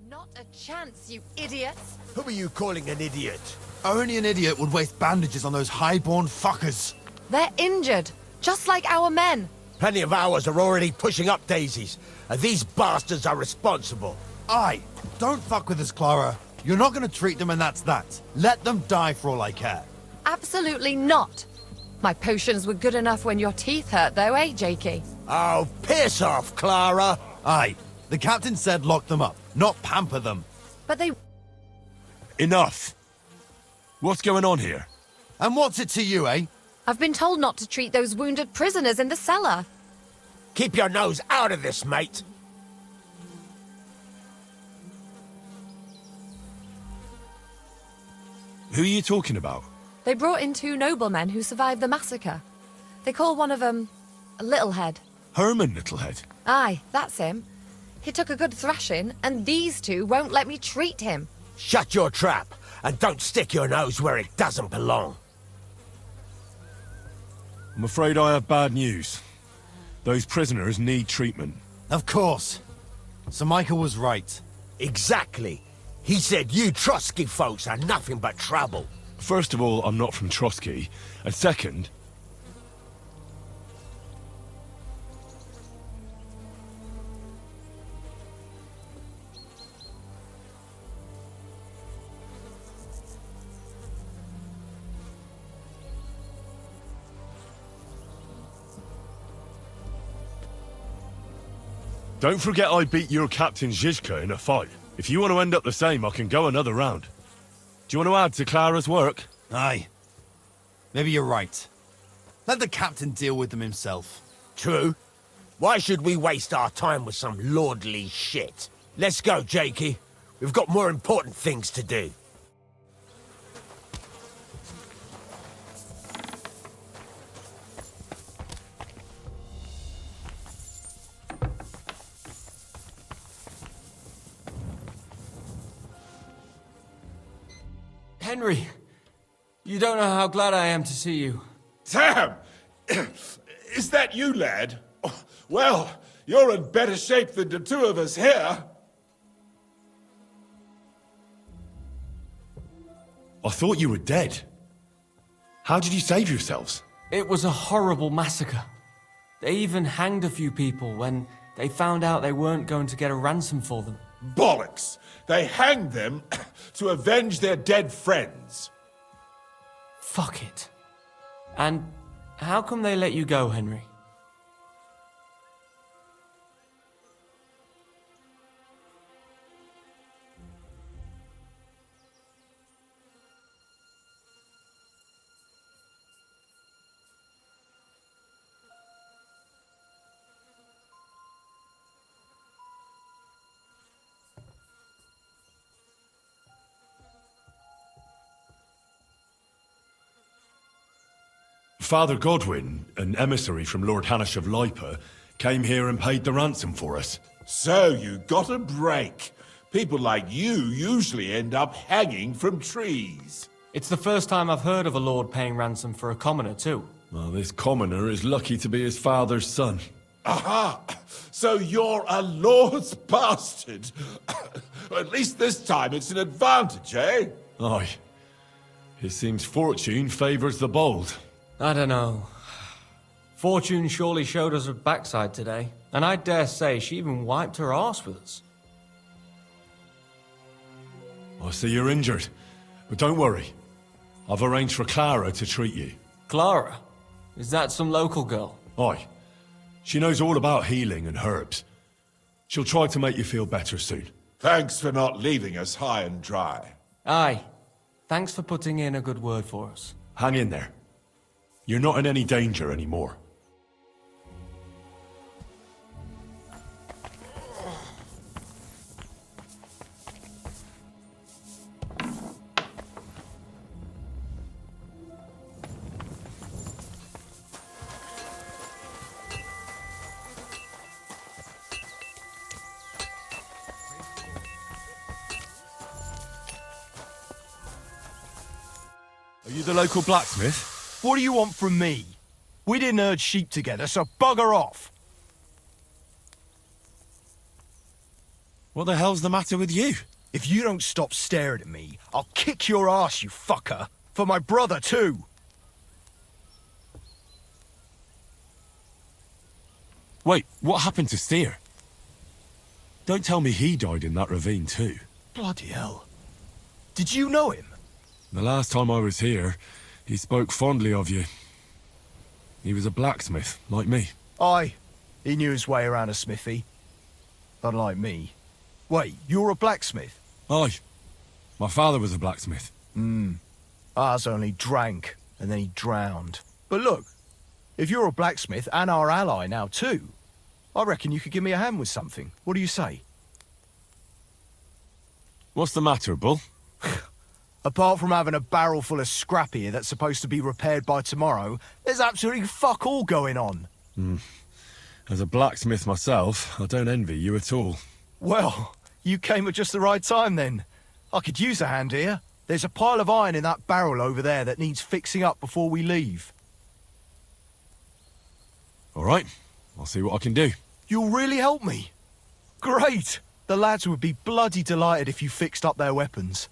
Not a chance, you idiots! Who are you calling an idiot? Only an idiot would waste bandages on those highborn fuckers. They're injured, just like our men. Plenty of ours are already pushing up daisies, and these bastards are responsible. Aye, don't fuck with us, Clara. You're not gonna treat them and that's that. Let them die for all I care. Absolutely not. My potions were good enough when your teeth hurt, though, eh, Jakey? Oh, piss off, Clara! Aye, the captain said lock them up, not pamper them. But they... Enough! What's going on here? And what's it to you, eh? I've been told not to treat those wounded prisoners in the cellar. Keep your nose out of this, mate. Who are you talking about? They brought in 2 noblemen who survived the massacre. They call one of them Littlehead. Herman Littlehead. Aye, that's him. He took a good thrashing, and these 2 won't let me treat him. Shut your trap, and don't stick your nose where it doesn't belong. I'm afraid I have bad news. Those prisoners need treatment. Of course. Sir Michael was right. Exactly. He said you Trotsky folks are nothing but trouble. First of all, I'm not from Trotsky, and second... Don't forget I beat your Captain Zizka in a fight. If you want to end up the same, I can go another round. Do you want to add to Clara's work? Aye. Maybe you're right. Let the captain deal with them himself. True. Why should we waste our time with some lordly shit? Let's go, Jakey. We've got more important things to do. Henry, you don't know how glad I am to see you. Sam! Is that you, lad? Oh, well, you're in better shape than the 2 of us here. I thought you were dead. How did you save yourselves? It was a horrible massacre. They even hanged a few people when they found out they weren't going to get a ransom for them. Bollocks! They hanged them to avenge their dead friends. Fuck it. And how come they let you go, Henry? Father Godwin, an emissary from Lord Hanish of Lipa, came here and paid the ransom for us. So you got a break. People like you usually end up hanging from trees. It's the first time I've heard of a lord paying ransom for a commoner, too. Well, this commoner is lucky to be his father's son. Aha! So you're a lord's bastard. At least this time it's an advantage, eh? Aye. It seems fortune favours the bold. I don't know. Fortune surely showed us her backside today, and I dare say she even wiped her arse with us. I see you're injured, but don't worry. I've arranged for Clara to treat you. Clara? Is that some local girl? Aye. She knows all about healing and herbs. She'll try to make you feel better soon. Thanks for not leaving us high and dry. Aye. Thanks for putting in a good word for us. Hang in there. You're not in any danger anymore. Are you the local blacksmith? What do you want from me? We didn't herd sheep together, so bugger off. What the hell's the matter with you? If you don't stop staring at me, I'll kick your ass, you fucker. For my brother, too. Wait, what happened to Steer? Don't tell me he died in that ravine too. Bloody hell. Did you know him? The last time I was here, he spoke fondly of you. He was a blacksmith, like me. Aye. He knew his way around a smithy. Unlike me. Wait, you're a blacksmith? Aye. My father was a blacksmith. Ours only drank, and then he drowned. But look, if you're a blacksmith and our ally now too, I reckon you could give me a hand with something. What do you say? What's the matter, Bull? Apart from having a barrel full of scrap here that's supposed to be repaired by tomorrow, there's absolutely fuck all going on. As a blacksmith myself, I don't envy you at all. Well, you came at just the right time then. I could use a hand here. There's a pile of iron in that barrel over there that needs fixing up before we leave. All right, I'll see what I can do. You'll really help me? Great! The lads would be bloody delighted if you fixed up their weapons.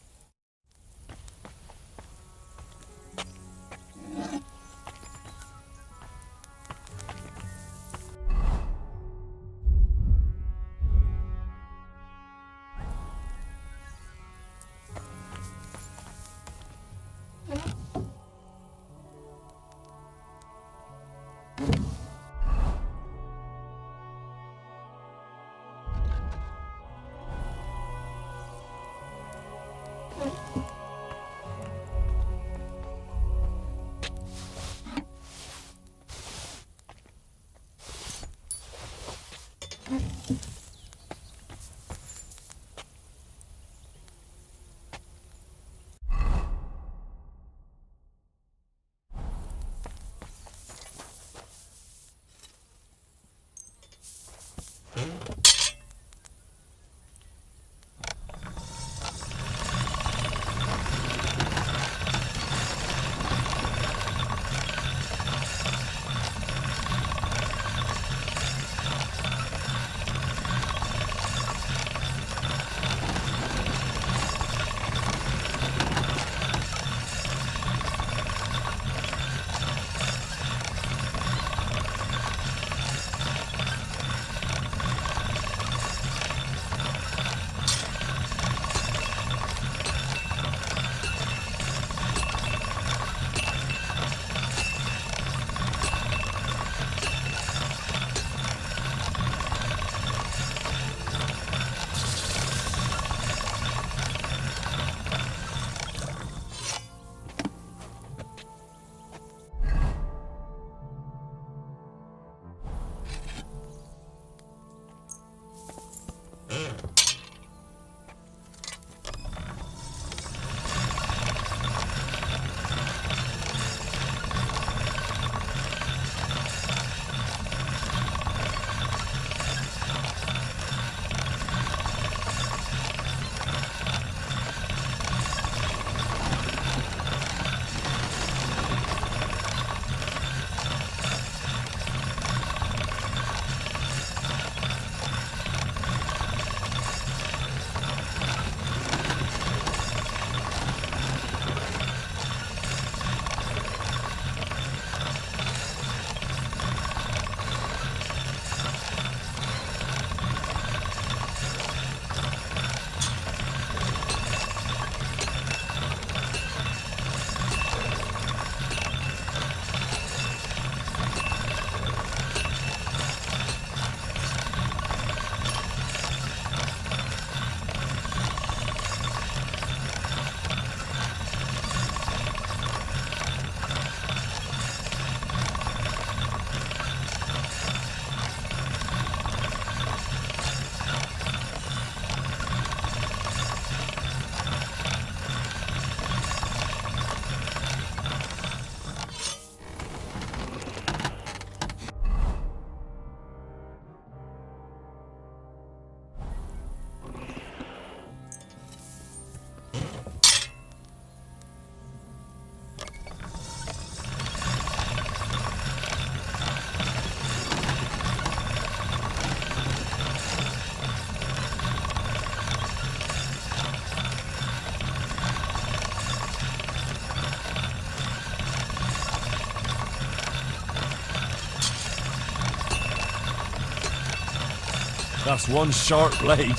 That's one sharp blade.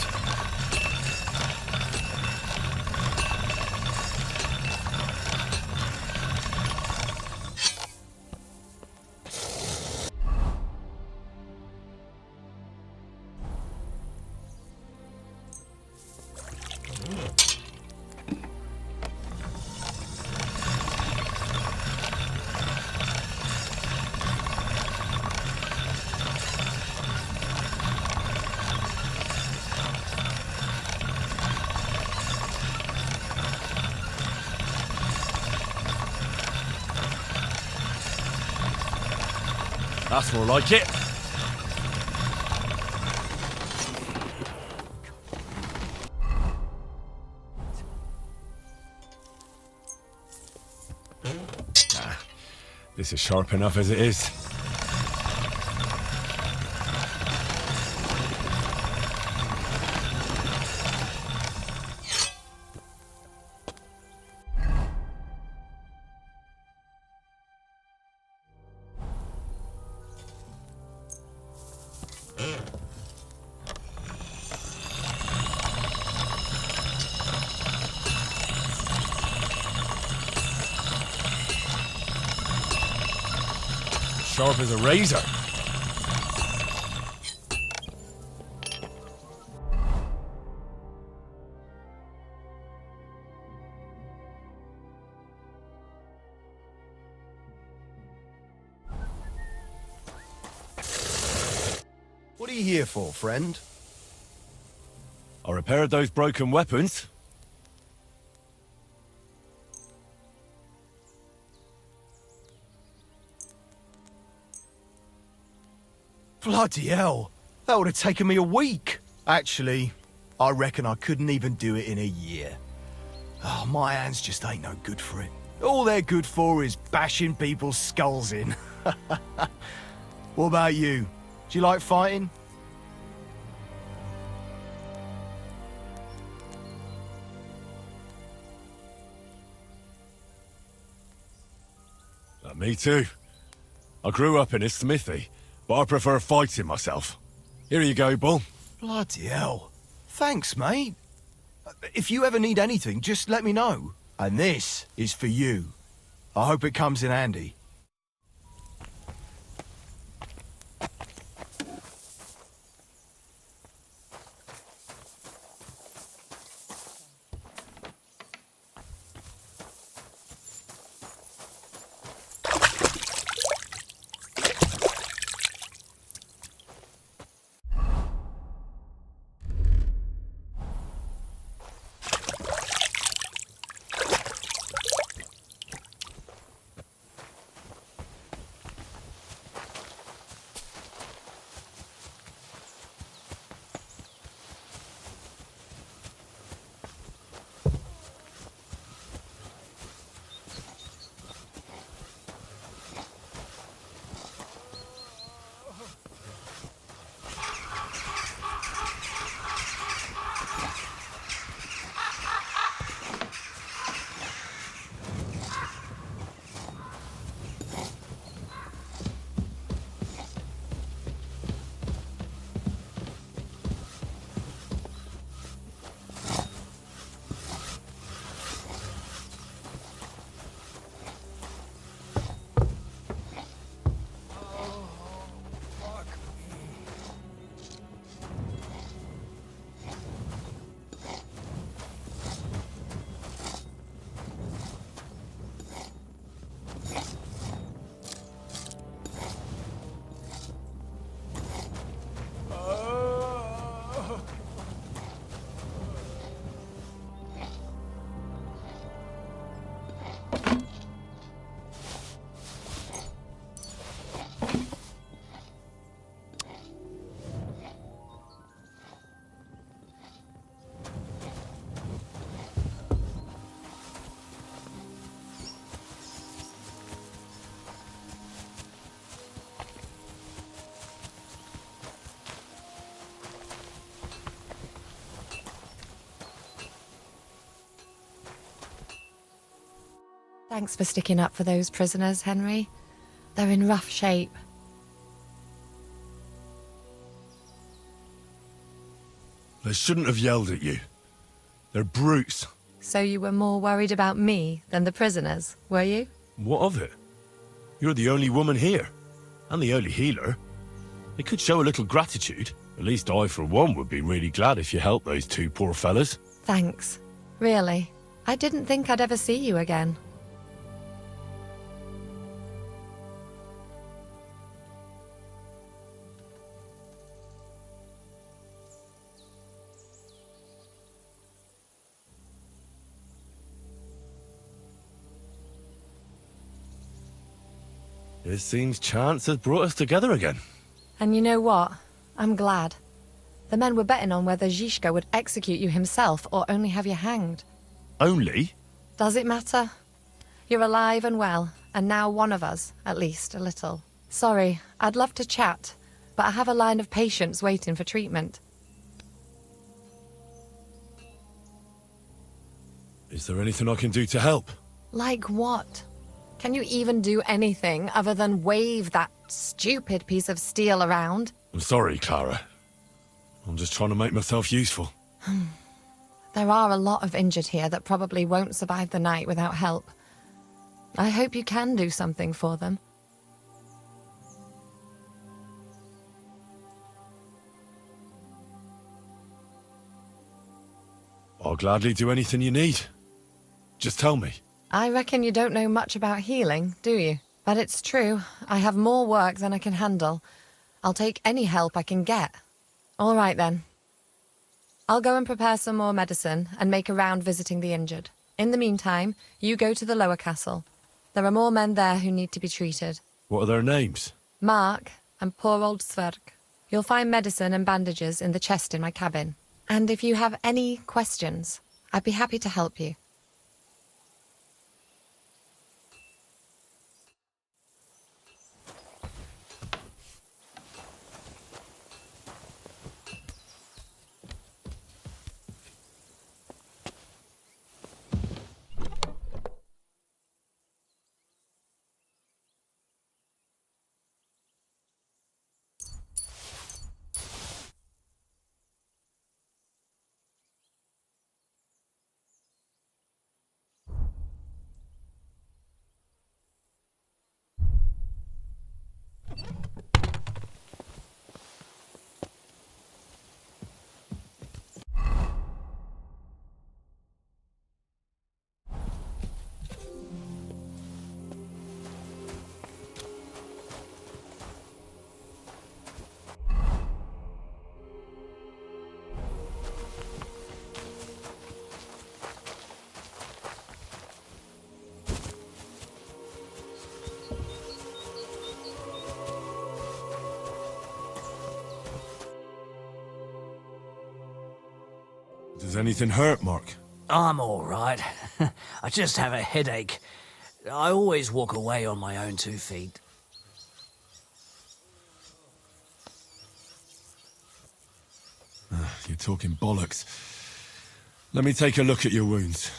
That's more like it. This is sharp enough as it is. Sharp as a razor. What are you here for, friend? I repaired those broken weapons. Bloody hell. That would have taken me a week. Actually, I reckon I couldn't even do it in a year. Oh, my hands just ain't no good for it. All they're good for is bashing people's skulls in. What about you? Do you like fighting? Me too. I grew up in a smithy, but I prefer fighting myself. Here you go, Bull. Bloody hell. Thanks, mate. If you ever need anything, just let me know. And this is for you. I hope it comes in handy. Thanks for sticking up for those prisoners, Henry. They're in rough shape. They shouldn't have yelled at you. They're brutes. So you were more worried about me than the prisoners, were you? What of it? You're the only woman here, and the only healer. They could show a little gratitude. At least I, for one, would be really glad if you helped those two poor fellas. Thanks. Really. I didn't think I'd ever see you again. It seems chance has brought us together again. And you know what? I'm glad. The men were betting on whether Zizka would execute you himself or only have you hanged. Only? Does it matter? You're alive and well, and now one of us, at least a little. Sorry, I'd love to chat, but I have a line of patients waiting for treatment. Is there anything I can do to help? Like what? Can you even do anything other than wave that stupid piece of steel around? I'm sorry, Clara. I'm just trying to make myself useful. There are a lot of injured here that probably won't survive the night without help. I hope you can do something for them. I'll gladly do anything you need. Just tell me. I reckon you don't know much about healing, do you? But it's true. I have more work than I can handle. I'll take any help I can get. All right, then. I'll go and prepare some more medicine and make a round visiting the injured. In the meantime, you go to the lower castle. There are more men there who need to be treated. What are their names? Mark and poor old Sverk. You'll find medicine and bandages in the chest in my cabin. And if you have any questions, I'd be happy to help you. Does anything hurt, Mark? I'm all right. I just have a headache. I always walk away on my own 2 feet. You're talking bollocks. Let me take a look at your wounds.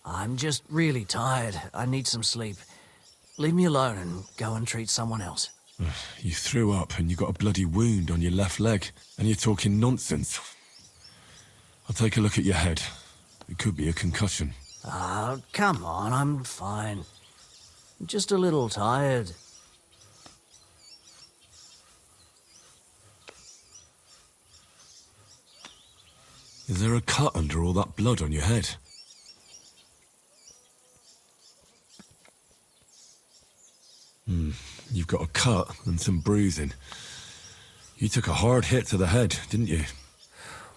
I'm just really tired. I need some sleep. Leave me alone and go and treat someone else. You threw up and you got a bloody wound on your left leg, and you're talking nonsense. I'll take a look at your head. It could be a concussion. Ah, come on, I'm fine. Just a little tired. Is there a cut under all that blood on your head? You've got a cut and some bruising. You took a hard hit to the head, didn't you?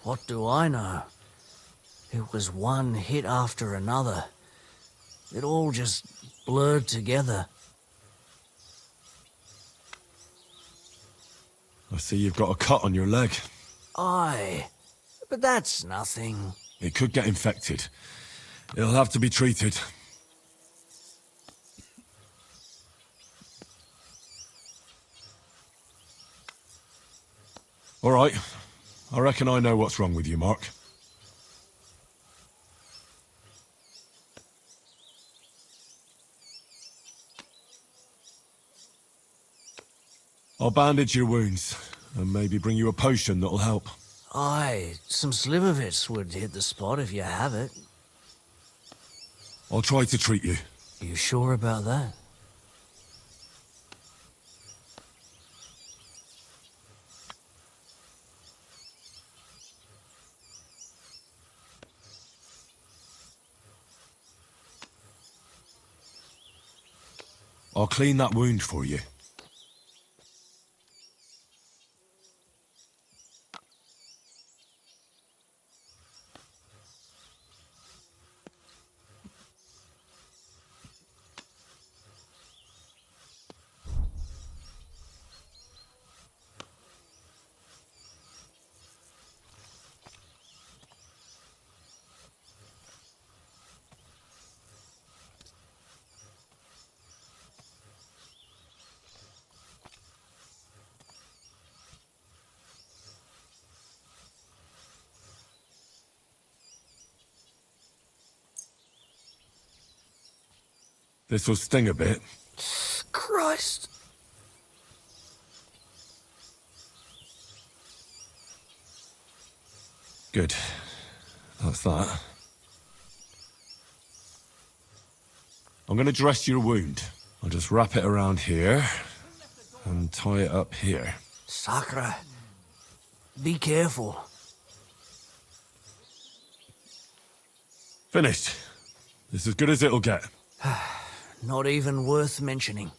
What do I know? It was one hit after another. It all just blurred together. I see you've got a cut on your leg. Aye, but that's nothing. It could get infected. It'll have to be treated. All right. I reckon I know what's wrong with you, Mark. I'll bandage your wounds and maybe bring you a potion that'll help. Aye, some slivovitz would hit the spot if you have it. I'll try to treat you. You sure about that? I'll clean that wound for you. This will sting a bit. Christ. Good. That's that. I'm gonna dress your wound. I'll just wrap it around here and tie it up here. Sakra. Be careful. Finished. This is as good as it'll get. Not even worth mentioning.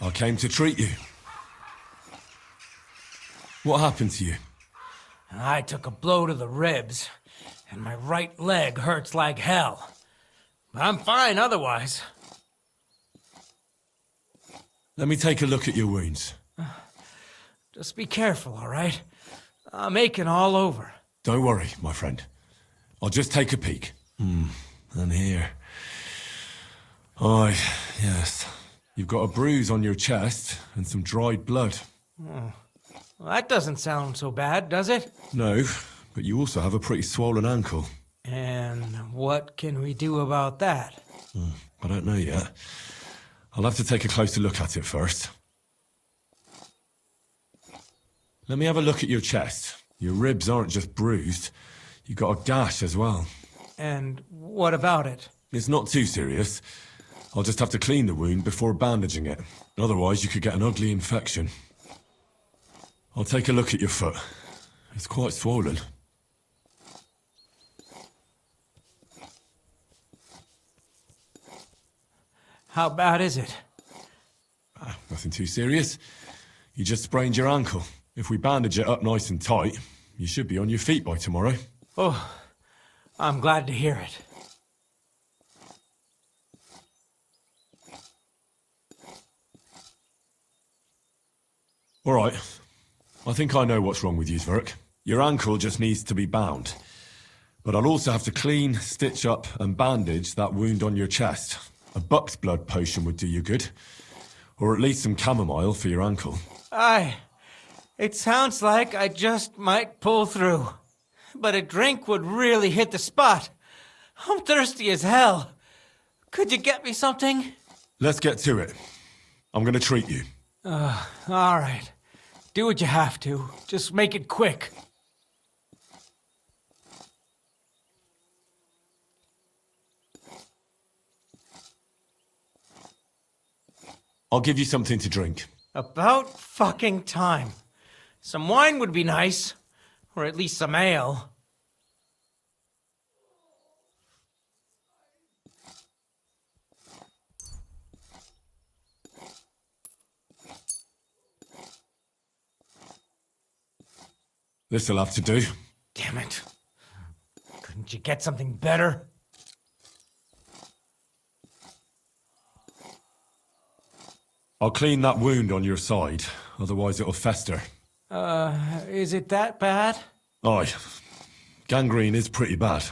I came to treat you. What happened to you? I took a blow to the ribs, and my right leg hurts like hell. But I'm fine otherwise. Let me take a look at your wounds. Just be careful, all right? I'm aching all over. Don't worry, my friend. I'll just take a peek. And here. Aye, yes. You've got a bruise on your chest and some dried blood. Well, that doesn't sound so bad, does it? No, but you also have a pretty swollen ankle. And what can we do about that? I don't know yet. I'll have to take a closer look at it first. Let me have a look at your chest. Your ribs aren't just bruised. You've got a gash as well. And what about it? It's not too serious. I'll just have to clean the wound before bandaging it. Otherwise, you could get an ugly infection. I'll take a look at your foot. It's quite swollen. How bad is it? Nothing too serious. You just sprained your ankle. If we bandage it up nice and tight, you should be on your feet by tomorrow. Oh, I'm glad to hear it. All right. I think I know what's wrong with you, Zverk. Your ankle just needs to be bound. But I'll also have to clean, stitch up, and bandage that wound on your chest. A buck's blood potion would do you good. Or at least some chamomile for your ankle. It sounds like I just might pull through. But a drink would really hit the spot. I'm thirsty as hell. Could you get me something? Let's get to it. I'm gonna treat you. All right. Do what you have to. Just make it quick. I'll give you something to drink. About fucking time. Some wine would be nice. Or at least some ale. This'll have to do. Damn it. Couldn't you get something better? I'll clean that wound on your side, otherwise it'll fester. Is it that bad? Aye. Gangrene is pretty bad.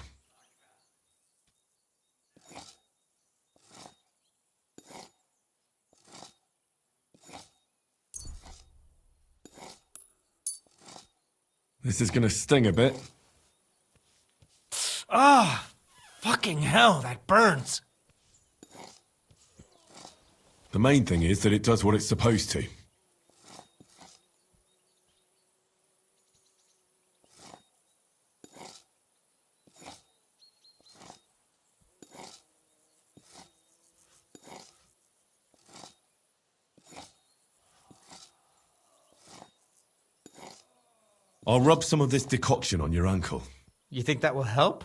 This is gonna sting a bit. Fucking hell, that burns. The main thing is that it does what it's supposed to. I'll rub some of this decoction on your ankle. You think that will help?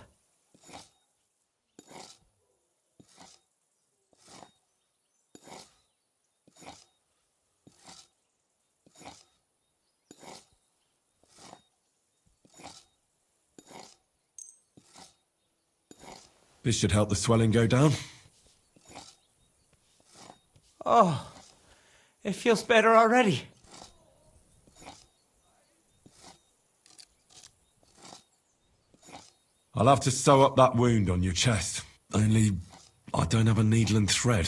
This should help the swelling go down. Oh, it feels better already. I'll have to sew up that wound on your chest. Only, I don't have a needle and thread.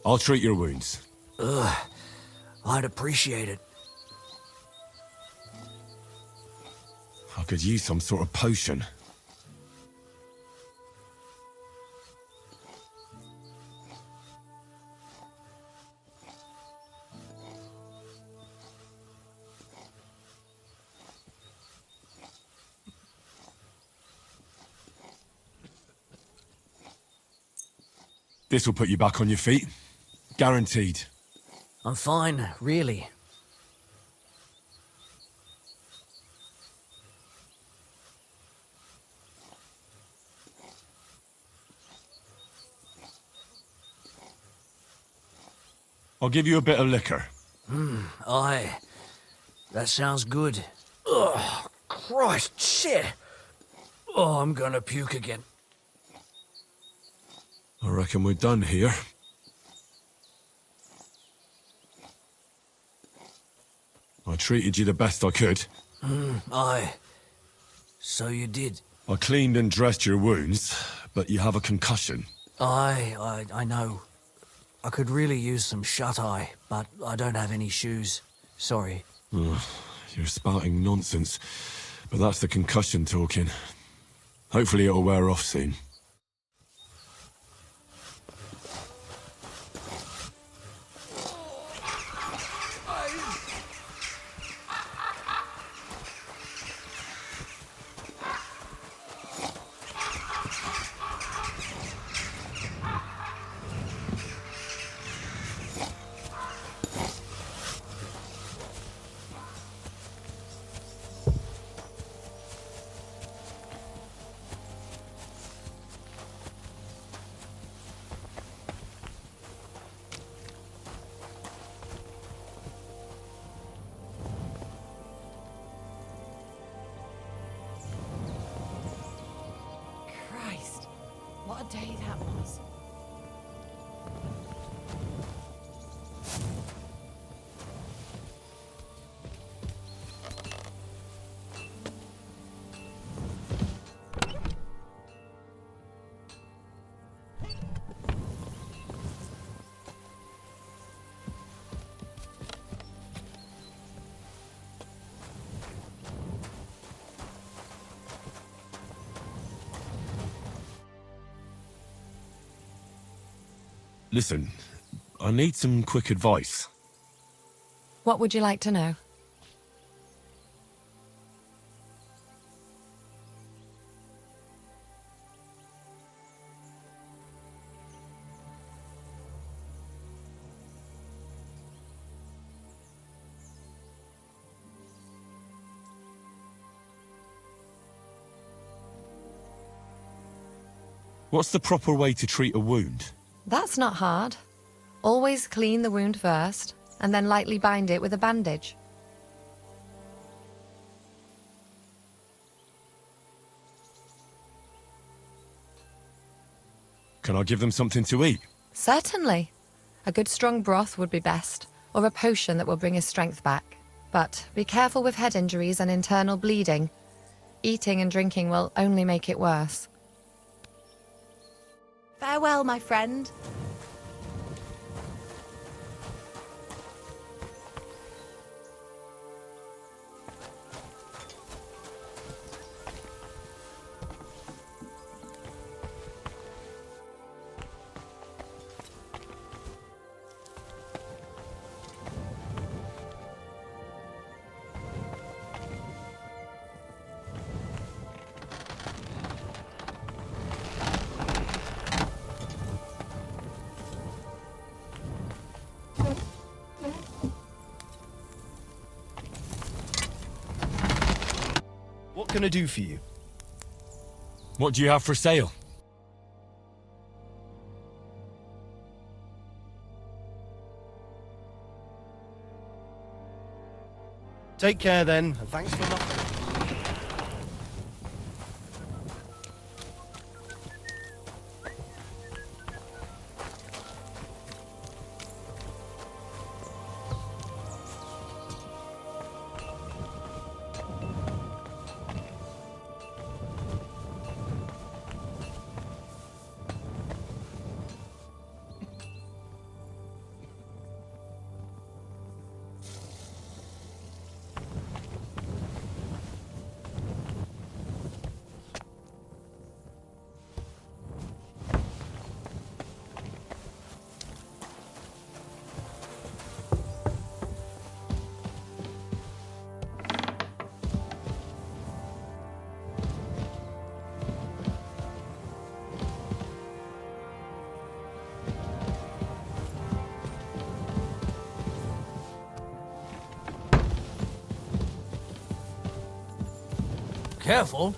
I'll treat your wounds. I'd appreciate it. I could use some sort of potion. This will put you back on your feet. Guaranteed. I'm fine, really. I'll give you a bit of liquor. Aye. That sounds good. Ugh, Christ, shit! Oh, I'm gonna puke again. I reckon we're done here. I treated you the best I could. Aye. So you did. I cleaned and dressed your wounds, but you have a concussion. Aye, I know. I could really use some shut-eye, but I don't have any shoes. Sorry. You're spouting nonsense, but that's the concussion talking. Hopefully it'll wear off soon. Christ, what a day that was. Listen, I need some quick advice. What would you like to know? What's the proper way to treat a wound? That's not hard. Always clean the wound first, and then lightly bind it with a bandage. Can I give them something to eat? Certainly. A good strong broth would be best, or a potion that will bring his strength back. But be careful with head injuries and internal bleeding. Eating and drinking will only make it worse. Farewell, my friend. What can I do for you? What do you have for sale? Take care then, and thanks for nothing. Careful.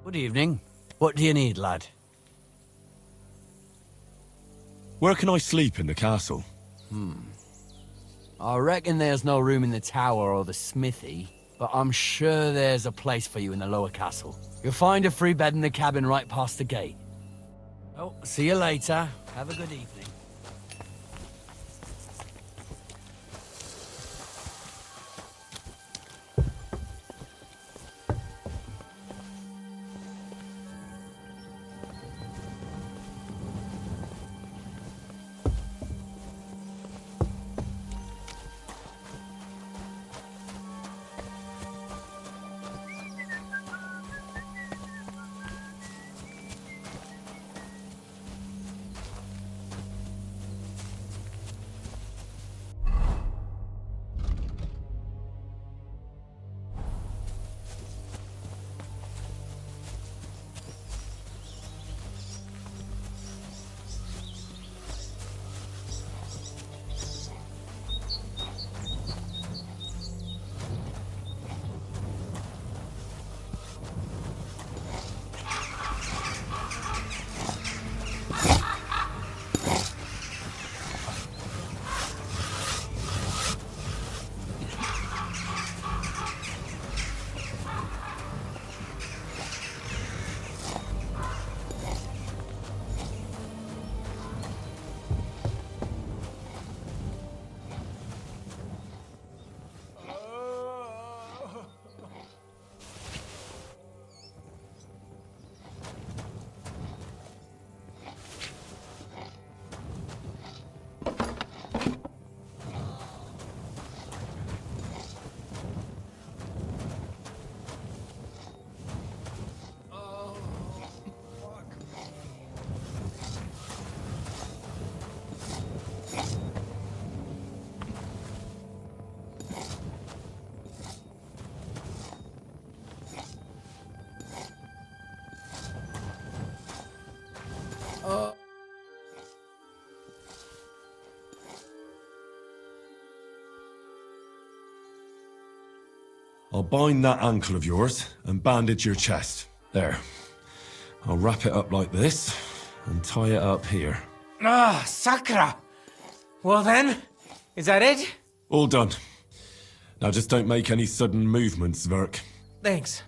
Good evening. What do you need, lad? Where can I sleep in the castle? I reckon there's no room in the tower or the smithy, but I'm sure there's a place for you in the lower castle. You'll find a free bed in the cabin right past the gate. Oh, see you later. Have a good evening. I'll bind that ankle of yours and bandage your chest. There. I'll wrap it up like this and tie it up here. Ah, Sakra! Well then, is that it? All done. Now just don't make any sudden movements, Verk. Thanks.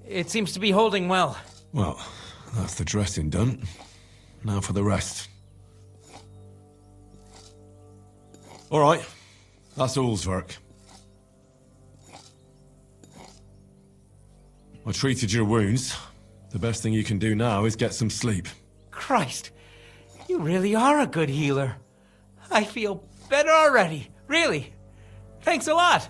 It seems to be holding well. Well, that's the dressing done. Now for the rest. All right. That's all, Verk. I treated your wounds. The best thing you can do now is get some sleep. Christ, you really are a good healer. I feel better already, really. Thanks a lot.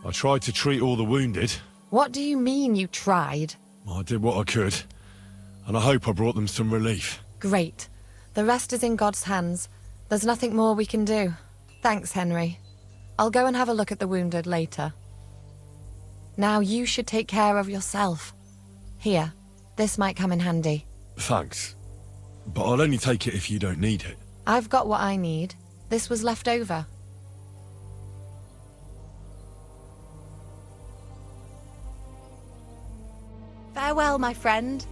I tried to treat all the wounded. What do you mean you tried? I did what I could, and I hope I brought them some relief. Great. The rest is in God's hands. There's nothing more we can do. Thanks, Henry. I'll go and have a look at the wounded later. Now you should take care of yourself. Here, this might come in handy. Thanks. But I'll only take it if you don't need it. I've got what I need. This was left over. Farewell, my friend.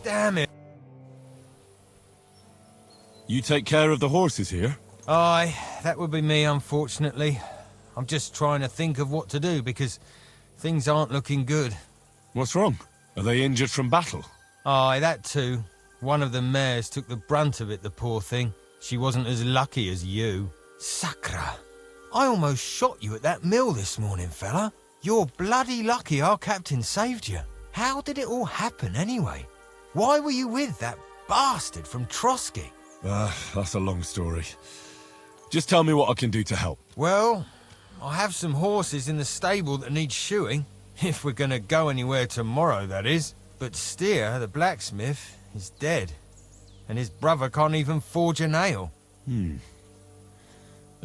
Damn it. You take care of the horses here? Aye, that would be me, unfortunately. I'm just trying to think of what to do, because things aren't looking good. What's wrong? Are they injured from battle? Aye, that too. One of the mares took the brunt of it, the poor thing. She wasn't as lucky as you. Sakra! I almost shot you at that mill this morning, fella. You're bloody lucky our captain saved you. How did it all happen, anyway? Why were you with that bastard from Trotsky? That's a long story. Just tell me what I can do to help. Well, I have some horses in the stable that need shoeing. If we're gonna go anywhere tomorrow, that is. But Steer, the blacksmith, is dead. And his brother can't even forge a nail. And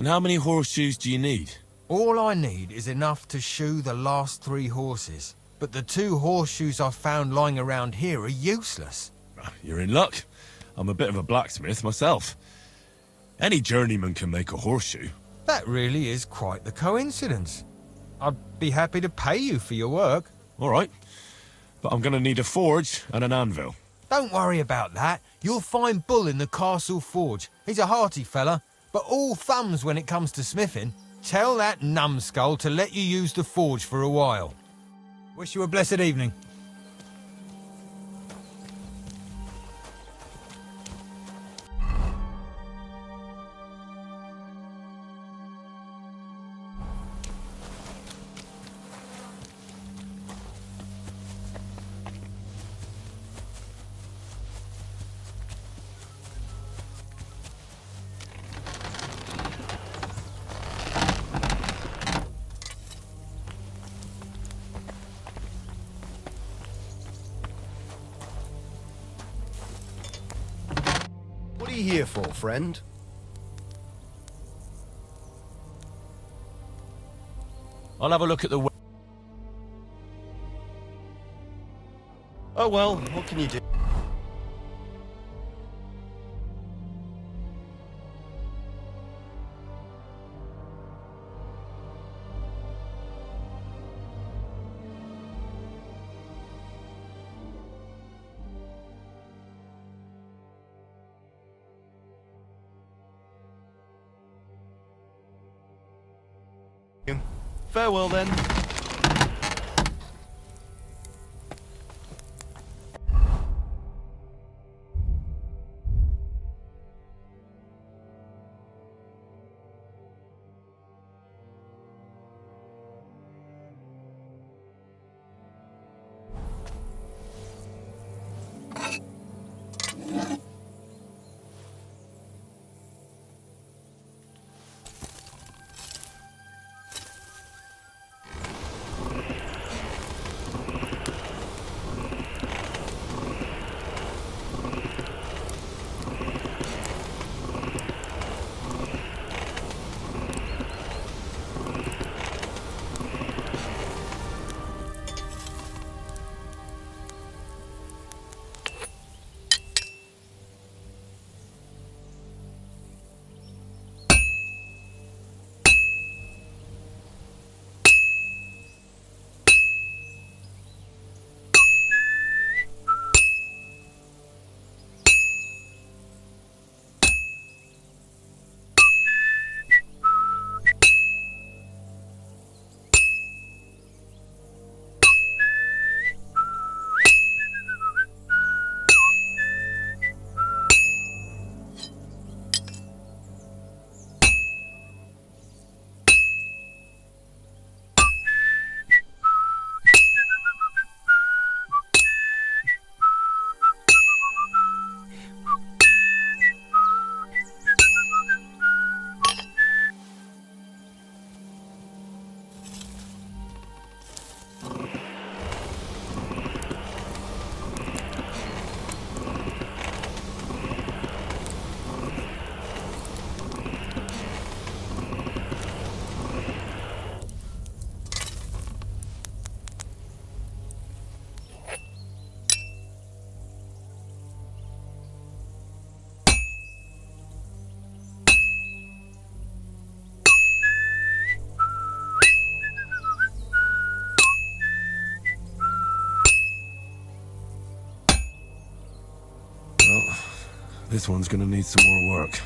how many horseshoes do you need? All I need is enough to shoe the last 3 horses. But the 2 horseshoes I found lying around here are useless. You're in luck. I'm a bit of a blacksmith myself. Any journeyman can make a horseshoe. That really is quite the coincidence. I'd be happy to pay you for your work. All right. But I'm going to need a forge and an anvil. Don't worry about that. You'll find Bull in the castle forge. He's a hearty fella, but all thumbs when it comes to smithing. Tell that numbskull to let you use the forge for a while. Wish you a blessed evening. What are you here for, friend? I'll have a look at the... Oh well, what can you do? Farewell then. Well, this one's gonna need some more work.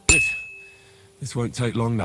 Good. This won't take long now.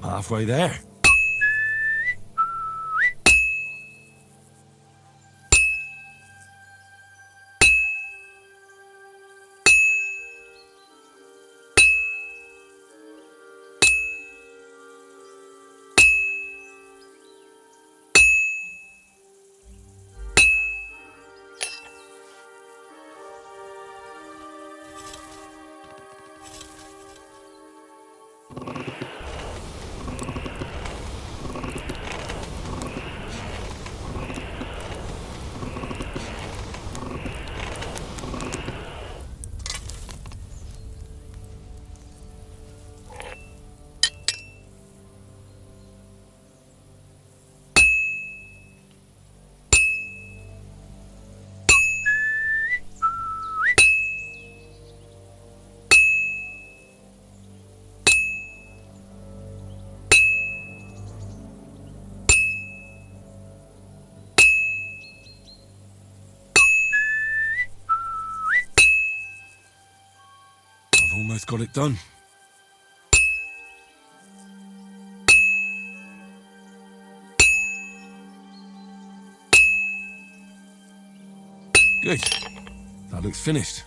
I'm halfway there. I've almost got it done. Good. That looks finished.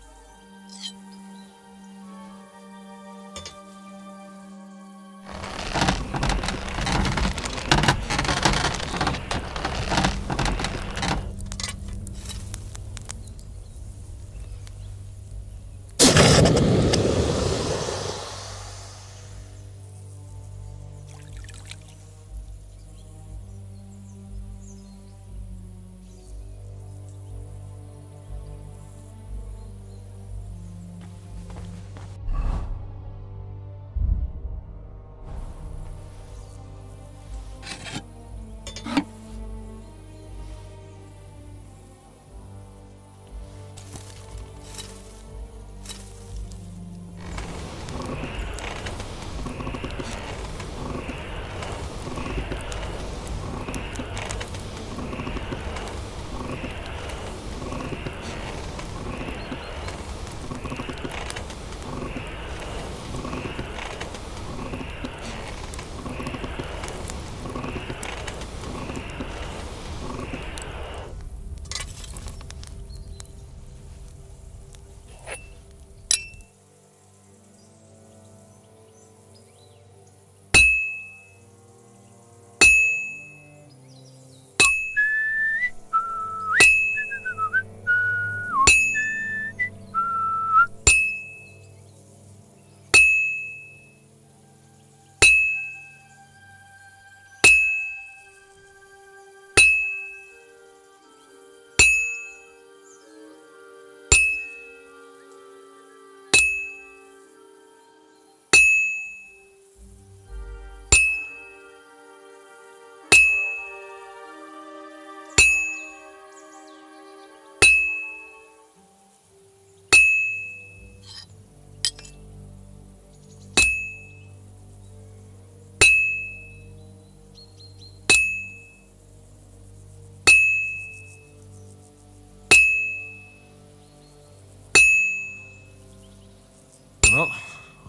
Well,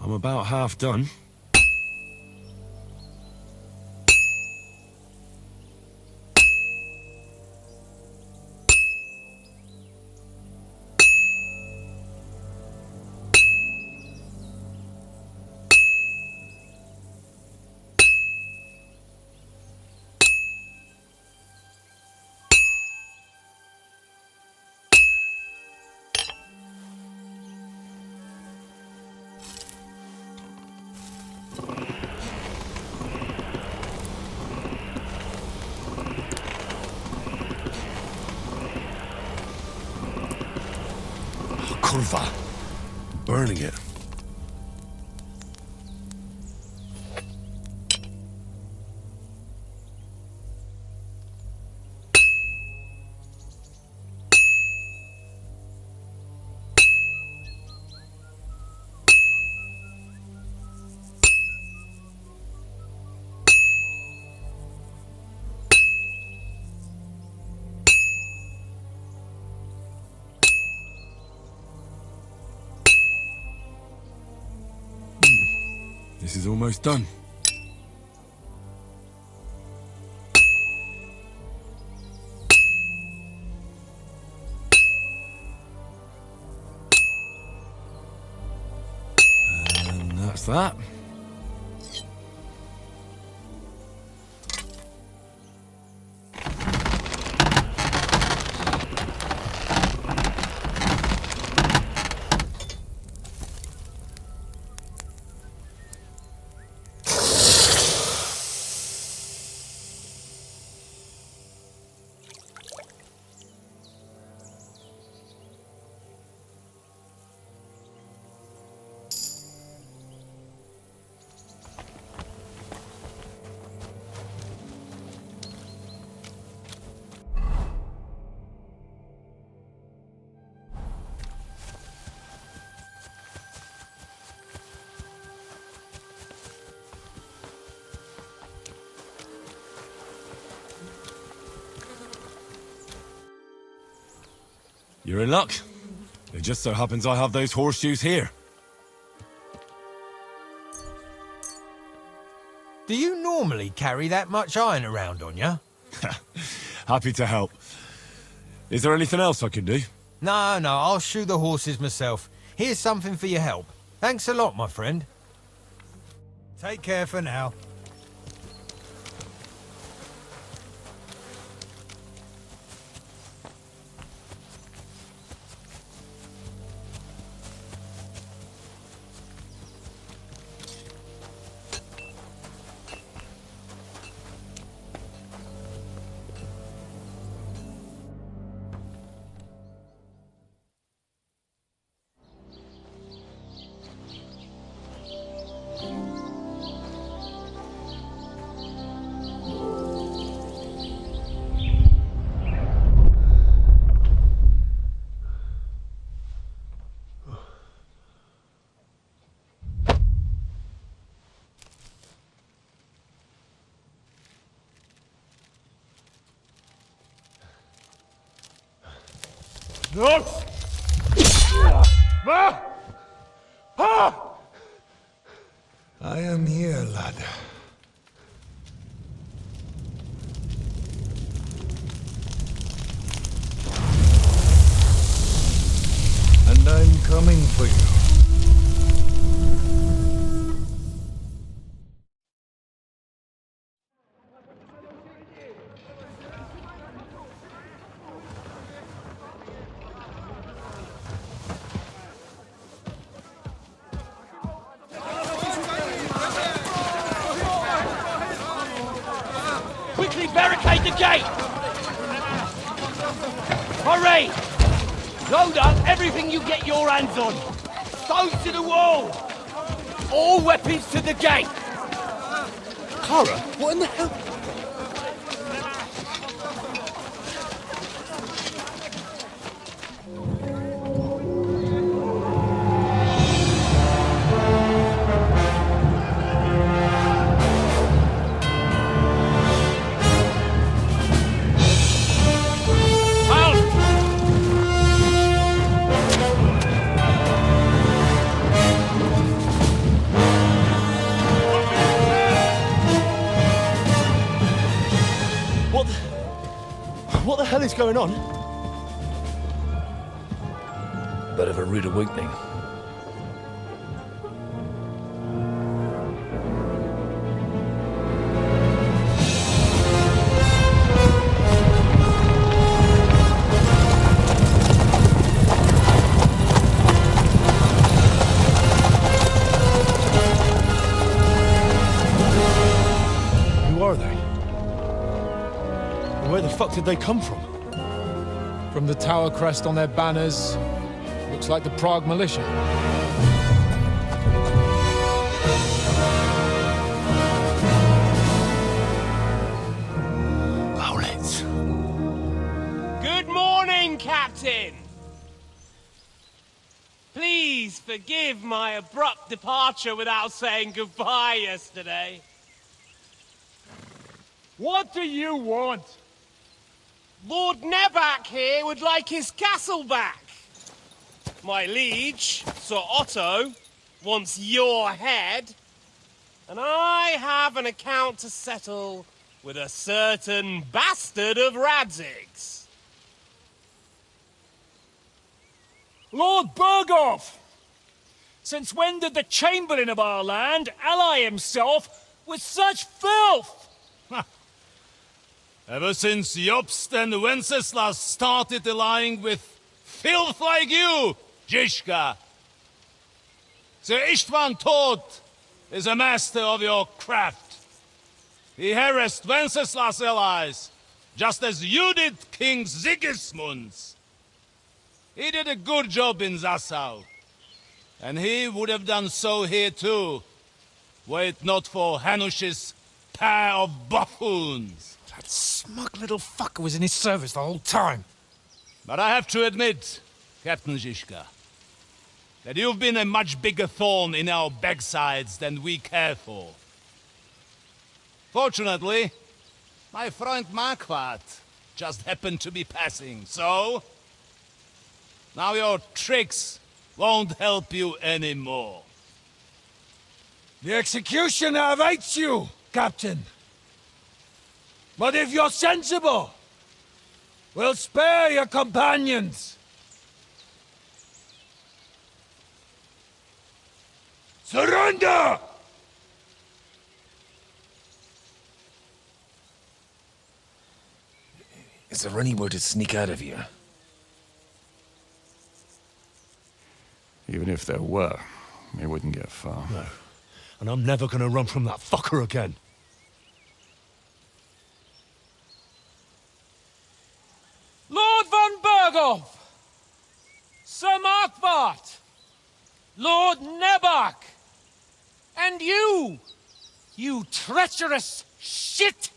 I'm about half done. Kurva. Burning it. This is almost done. That's that. You're in luck. It just so happens I have those horseshoes here. Do you normally carry that much iron around on you? Happy to help. Is there anything else I can do? No, I'll shoe the horses myself. Here's something for your help. Thanks a lot, my friend. Take care for now. I am here, lad. And I'm coming for you. Quickly barricade the gate! Hurry! Load up everything you get your hands on. Stones to the wall! All weapons to the gate! Clara, what in the hell? What the hell is going on? Bit of a rude awakening. Who are they? Where the fuck did they come from? From the tower crest on their banners. Looks like the Prague militia. Owlets. Good morning, Captain! Please forgive my abrupt departure without saying goodbye yesterday. What do you want? Lord Neback here would like his castle back. My liege, Sir Otto, wants your head. And I have an account to settle with a certain bastard of Radzig's. Lord Berghoff! Since when did the Chamberlain of our land ally himself with such filth? Ever since Jobst and Wenceslas started allying with filth like you, Zizka. Sir Istvan Tod is a master of your craft. He harassed Wenceslas' allies, just as you did King Sigismund's. He did a good job in Zassau, and he would have done so here too, were it not for Hanush's pair of buffoons. That smug little fucker was in his service the whole time. But I have to admit, Captain Zizka, that you've been a much bigger thorn in our backsides than we care for. Fortunately, my friend Marquardt just happened to be passing, so now your tricks won't help you anymore. The executioner awaits you, Captain. But if you're sensible, we'll spare your companions. Surrender! Is there any way to sneak out of here? Even if there were, we wouldn't get far. No. And I'm never gonna run from that fucker again. Lord von Berghoff! Sir Marquardt! Lord Nebach! And you treacherous shit!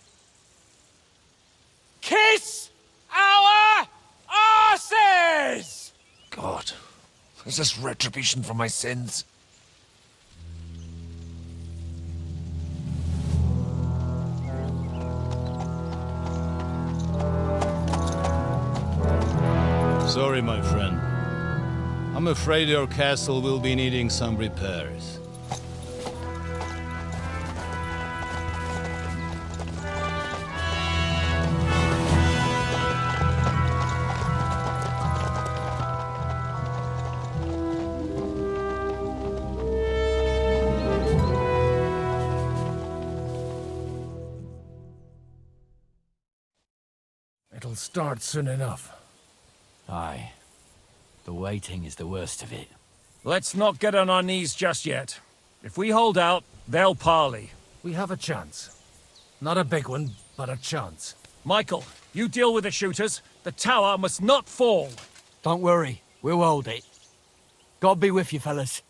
Kiss our arses! God, is this retribution for my sins? Sorry, my friend. I'm afraid your castle will be needing some repairs. It'll start soon enough. Aye. The waiting is the worst of it. Let's not get on our knees just yet. If we hold out, they'll parley. We have a chance. Not a big one, but a chance. Michael, you deal with the shooters. The tower must not fall. Don't worry. We'll hold it. God be with you, fellas.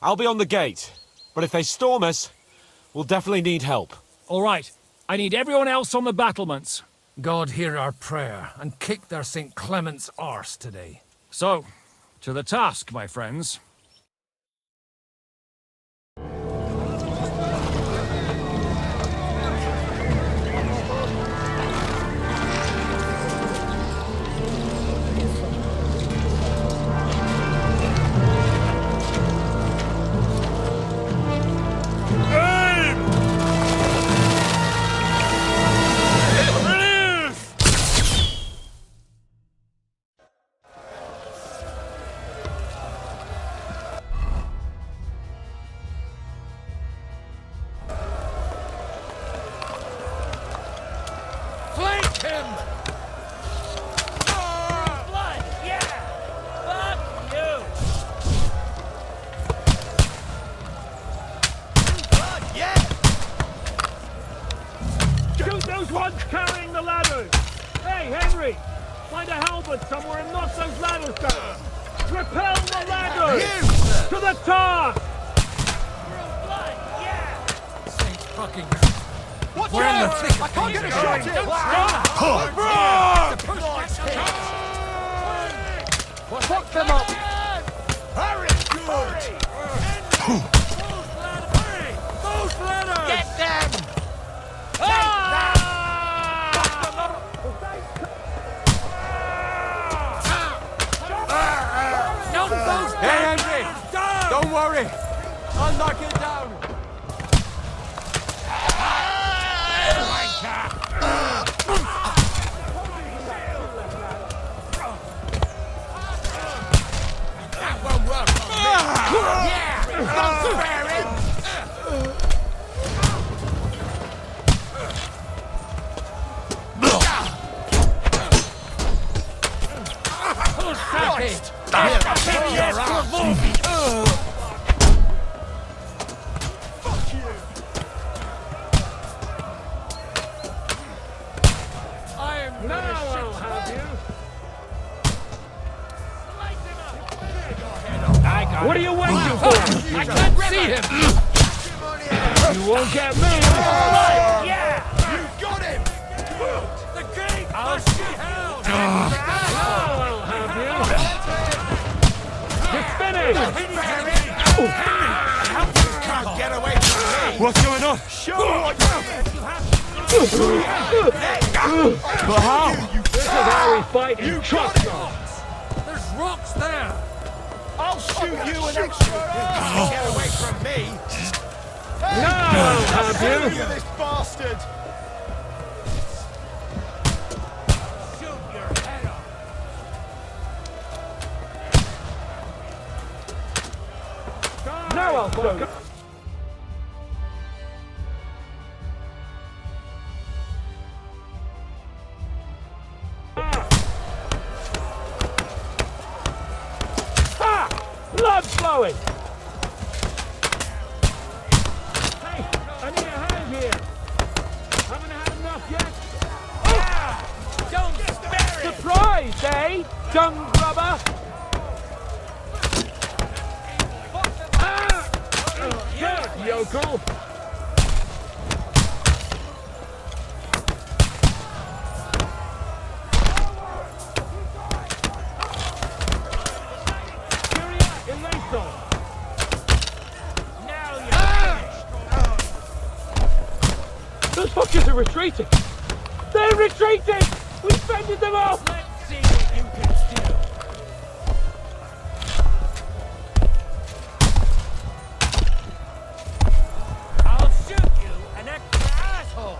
I'll be on the gate. But if they storm us, we'll definitely need help. All right. I need everyone else on the battlements. God hear our prayer, and kick their St. Clement's arse today. So, to the task, my friends. Carrying the ladders! Hey, Henry! Find a halberd somewhere and knock those ladders down! Repel the ladders! To the task! Saint fucking... Watch We're in the out! thick of I can't things get a going. shot here! Fuck them up! Hurry! Good! Both ladders! Get them! Hey, Henry! Don't worry! I'll knock it down! That won't work on me! Let's see him! You won't get me! Right, yeah! You got him! The gate must be held! Now I'll have you! It's finished! Can't get away from me! What's going on? Show what But how? This is how we fight in trucks! There's rocks there! I'll shoot you an extra! Get away from me! Now I'll have you! This bastard! Shoot your head off! Now I'll show. Blood's flowing! Hey, I need a hand here! Haven't had enough yet? Don't spare it! Surprised, eh? Dung grubber! Good, yokel! Those fuckers are retreating! They're retreating! We fended them off! Let's see what you can do! I'll shoot you, an extra asshole!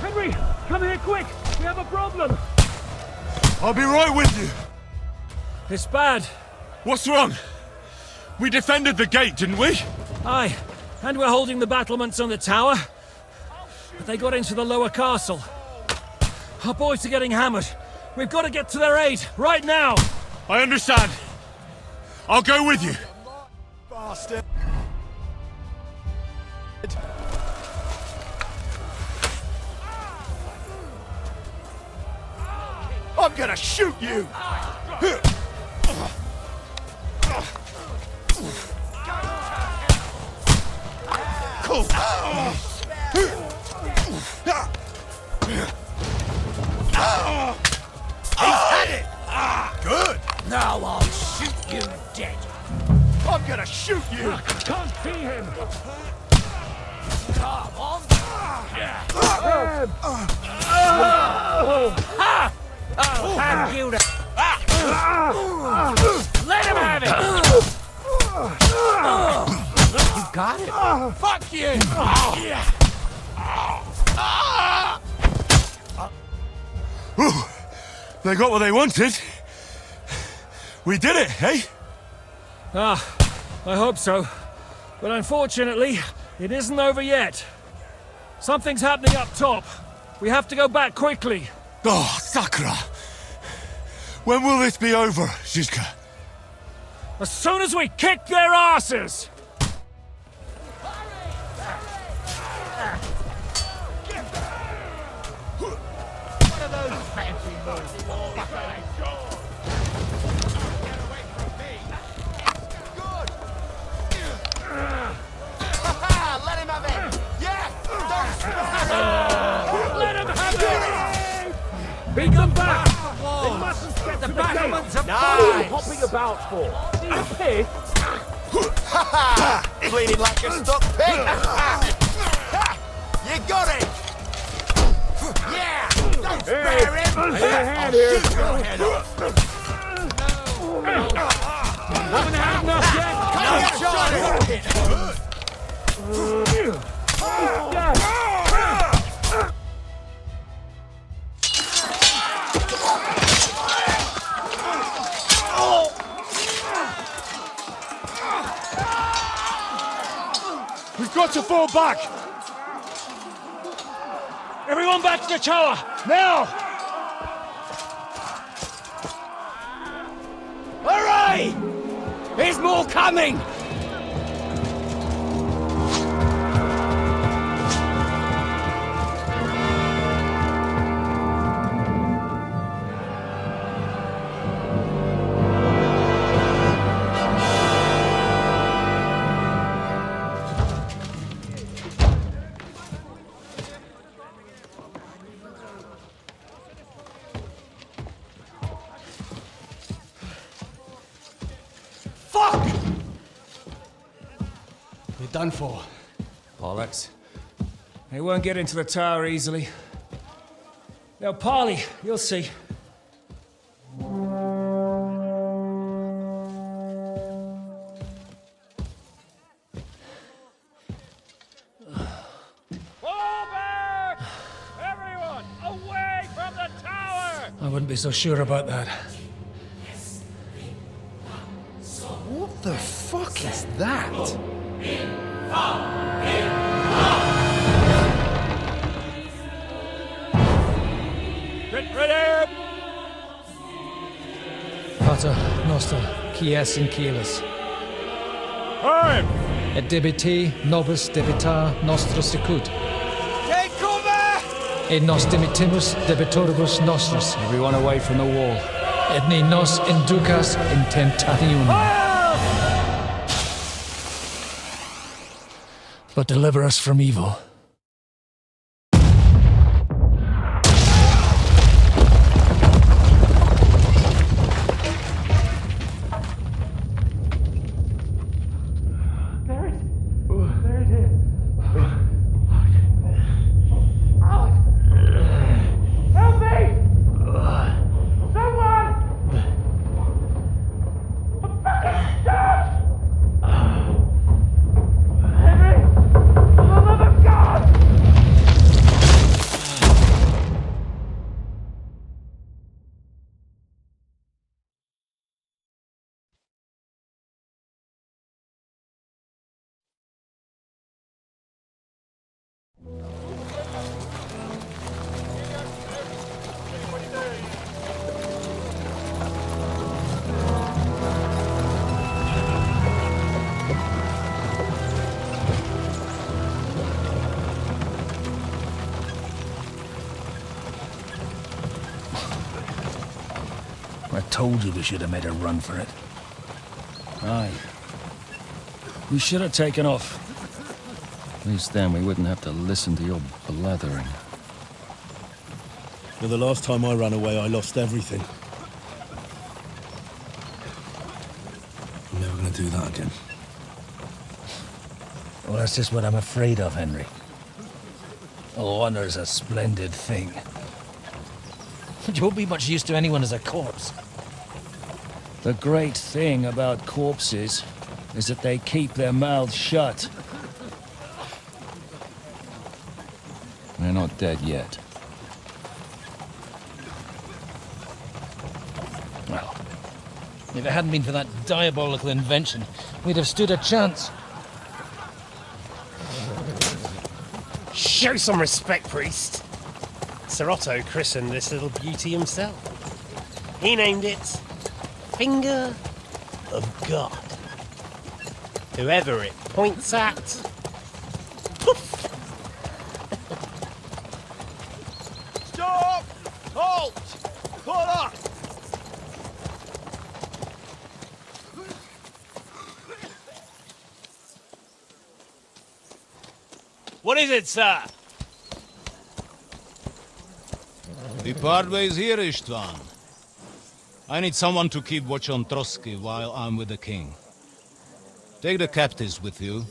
Henry, come here quick! We have a problem! I'll be right with you. It's bad. What's wrong? We defended the gate, didn't we? Aye, and we're holding the battlements on the tower. But they got into the lower castle. Our boys are getting hammered. We've got to get to their aid, right now! I understand. I'll go with you. Bastard! I'm gonna shoot you! Cool! He's had it! Good! Now I'll shoot you dead! I'm gonna shoot you! Can't see him! Come on! I'll have you to... Let him have it! You got it? Fuck you! Ooh, they got what they wanted. We did it, eh? I hope so. But unfortunately, it isn't over yet. Something's happening up top. We have to go back quickly. Oh, Sakura! When will this be over, Zizka? As soon as we kick their asses! What are those fancy moves? Let him have it! Yeah! Let him have it! Beat them back! They mustn't get to the battlements gate! are What are you hopping about for? Are you pissed? Bleeding like a stuck pig! You got it! Yeah! Don't spare him! I need a hand here! Shoot your head off! Haven't had enough yet! Come here, Charlie! We've got to fall back! Everyone back to the tower! Now! Hooray! There's more coming! You're done for. Bollocks. They won't get into the tower easily. Now, Parley, you'll see. Fall back! Everyone, away from the tower! I wouldn't be so sure about that. What the fuck is that? Ready! Pater noster, quies in cilis. Time! Et debiti nobis debita nostra sicut. Take cover! Et nos dimitimus debitoribus nostris. Everyone away from the wall. Et ne nos inducas in tentationem. But deliver us from evil. I told you we should have made a run for it. Aye. We should have taken off. At least then we wouldn't have to listen to your blathering. Well, the last time I ran away, I lost everything. I'm never gonna do that again. Well, that's just what I'm afraid of, Henry. Honor's a splendid thing. But you won't be much use to anyone as a corpse. The great thing about corpses is that they keep their mouths shut. They're not dead yet. Well, if it hadn't been for that diabolical invention, we'd have stood a chance. Show some respect, priest. Sir Otto christened this little beauty himself. He named it Finger of God. Whoever it points at, poof! Stop! Halt! Pull up! What is it, sir? We part ways here, Istvan. I need someone to keep watch on Trotsky while I'm with the king. Take the captives with you,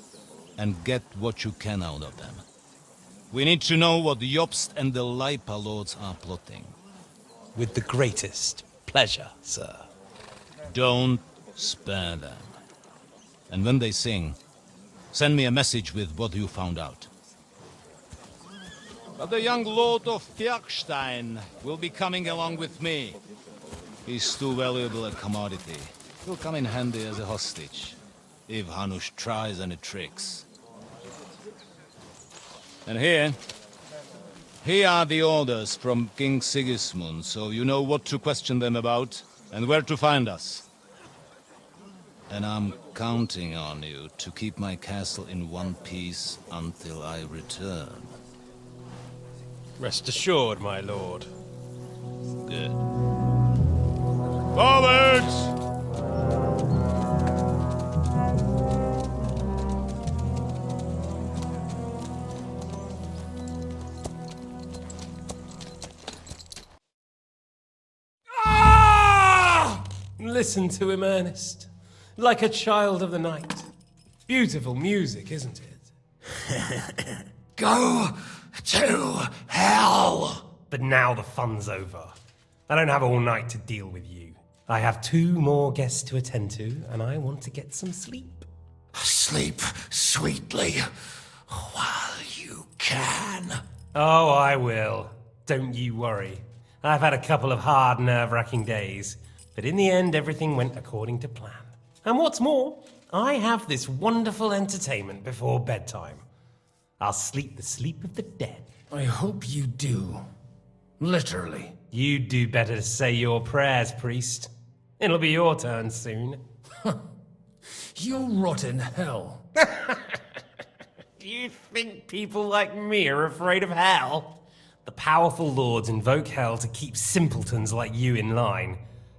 and get what you can out of them. We need to know what Jobst and the Leipa lords are plotting. With the greatest pleasure, sir. Don't spare them. And when they sing, send me a message with what you found out. But the young lord of Fjarkstein will be coming along with me. He's too valuable a commodity. He'll come in handy as a hostage, if Hanush tries any tricks. And here are the orders from King Sigismund, so you know what to question them about, and where to find us. And I'm counting on you to keep my castle in one piece until I return. Rest assured, my lord. Good. Forwards! Listen to him, Ernest. Like a child of the night. Beautiful music, isn't it? Go to hell! But now the fun's over. I don't have all night to deal with you. I have 2 more guests to attend to, and I want to get some sleep. Sleep sweetly while you can. Oh, I will. Don't you worry. I've had a couple of hard, nerve-wracking days, but in the end, everything went according to plan. And what's more, I have this wonderful entertainment before bedtime. I'll sleep the sleep of the dead. I hope you do. Literally. You'd do better to say your prayers, priest. It'll be your turn soon. You'll rot in hell. You think people like me are afraid of hell? The powerful lords invoke hell to keep simpletons like you in line.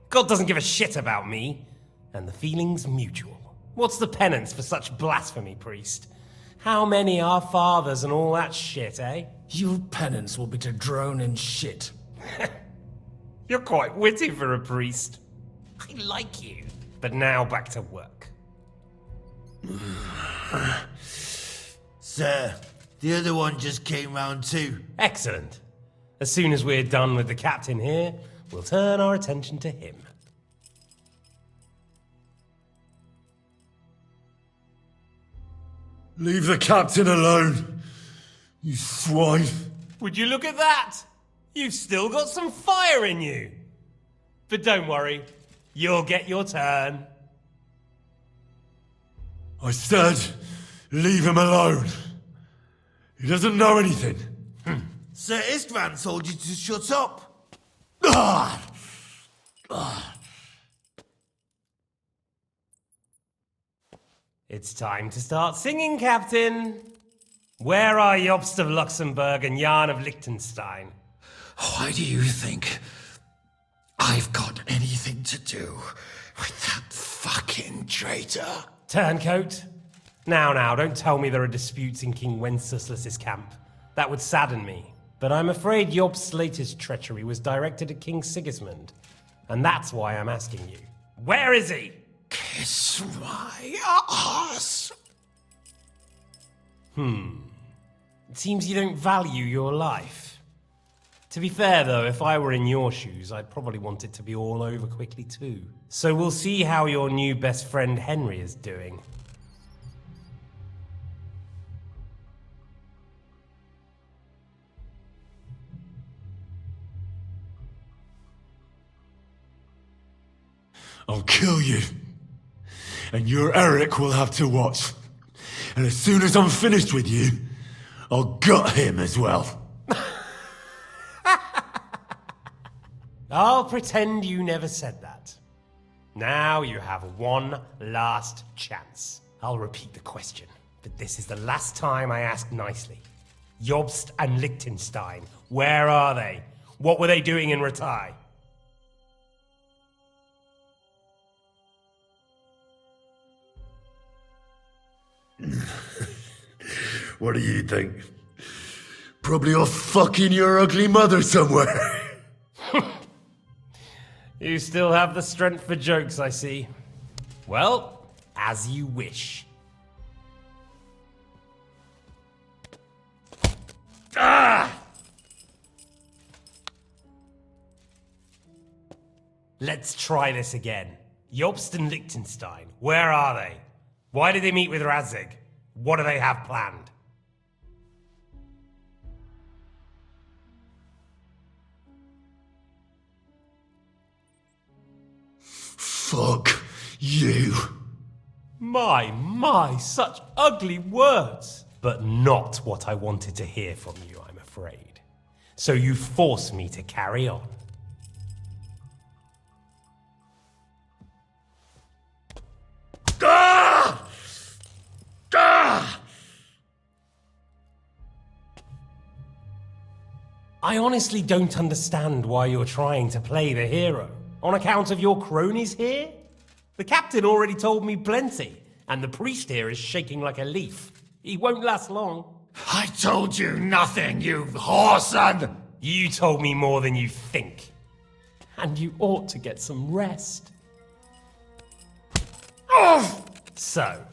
God doesn't give a shit about me, and the feeling's mutual. What's the penance for such blasphemy, priest? How many are fathers and all that shit, eh? Your penance will be to drown in shit. You're quite witty for a priest. I like you. But now back to work. Sir, the other one just came round too. Excellent. As soon as we're done with the captain here, we'll turn our attention to him. Leave the captain alone, you swine. Would you look at that? You've still got some fire in you. But don't worry, you'll get your turn. I said, leave him alone. He doesn't know anything. Sir Istvan told you to shut up. It's time to start singing, Captain. Where are Jobst of Luxembourg and Jan of Liechtenstein? Why do you think I've got anything to do with that fucking traitor? Turncoat? Now, don't tell me there are disputes in King Wenceslas's camp. That would sadden me. But I'm afraid Jobst's latest treachery was directed at King Sigismund. And that's why I'm asking you. Where is he? Kiss my ass. It seems you don't value your life. To be fair, though, if I were in your shoes, I'd probably want it to be all over quickly, too. So we'll see how your new best friend Henry is doing. I'll kill you. And your Eric will have to watch. And as soon as I'm finished with you, I'll gut him as well. I'll pretend you never said that. Now you have one last chance. I'll repeat the question, but this is the last time I ask nicely. Jobst and Liechtenstein, where are they? What were they doing in Ratai? What do you think? Probably off fucking your ugly mother somewhere. You still have the strength for jokes, I see. Well, as you wish. Let's try this again. Jobst and Liechtenstein, where are they? Why did they meet with Radzig? What do they have planned? Fuck you. My, such ugly words. But not what I wanted to hear from you, I'm afraid. So you force me to carry on. I honestly don't understand why you're trying to play the hero. On account of your cronies here? The captain already told me plenty, and the priest here is shaking like a leaf. He won't last long. I told you nothing, you whoreson! You told me more than you think. And you ought to get some rest. So,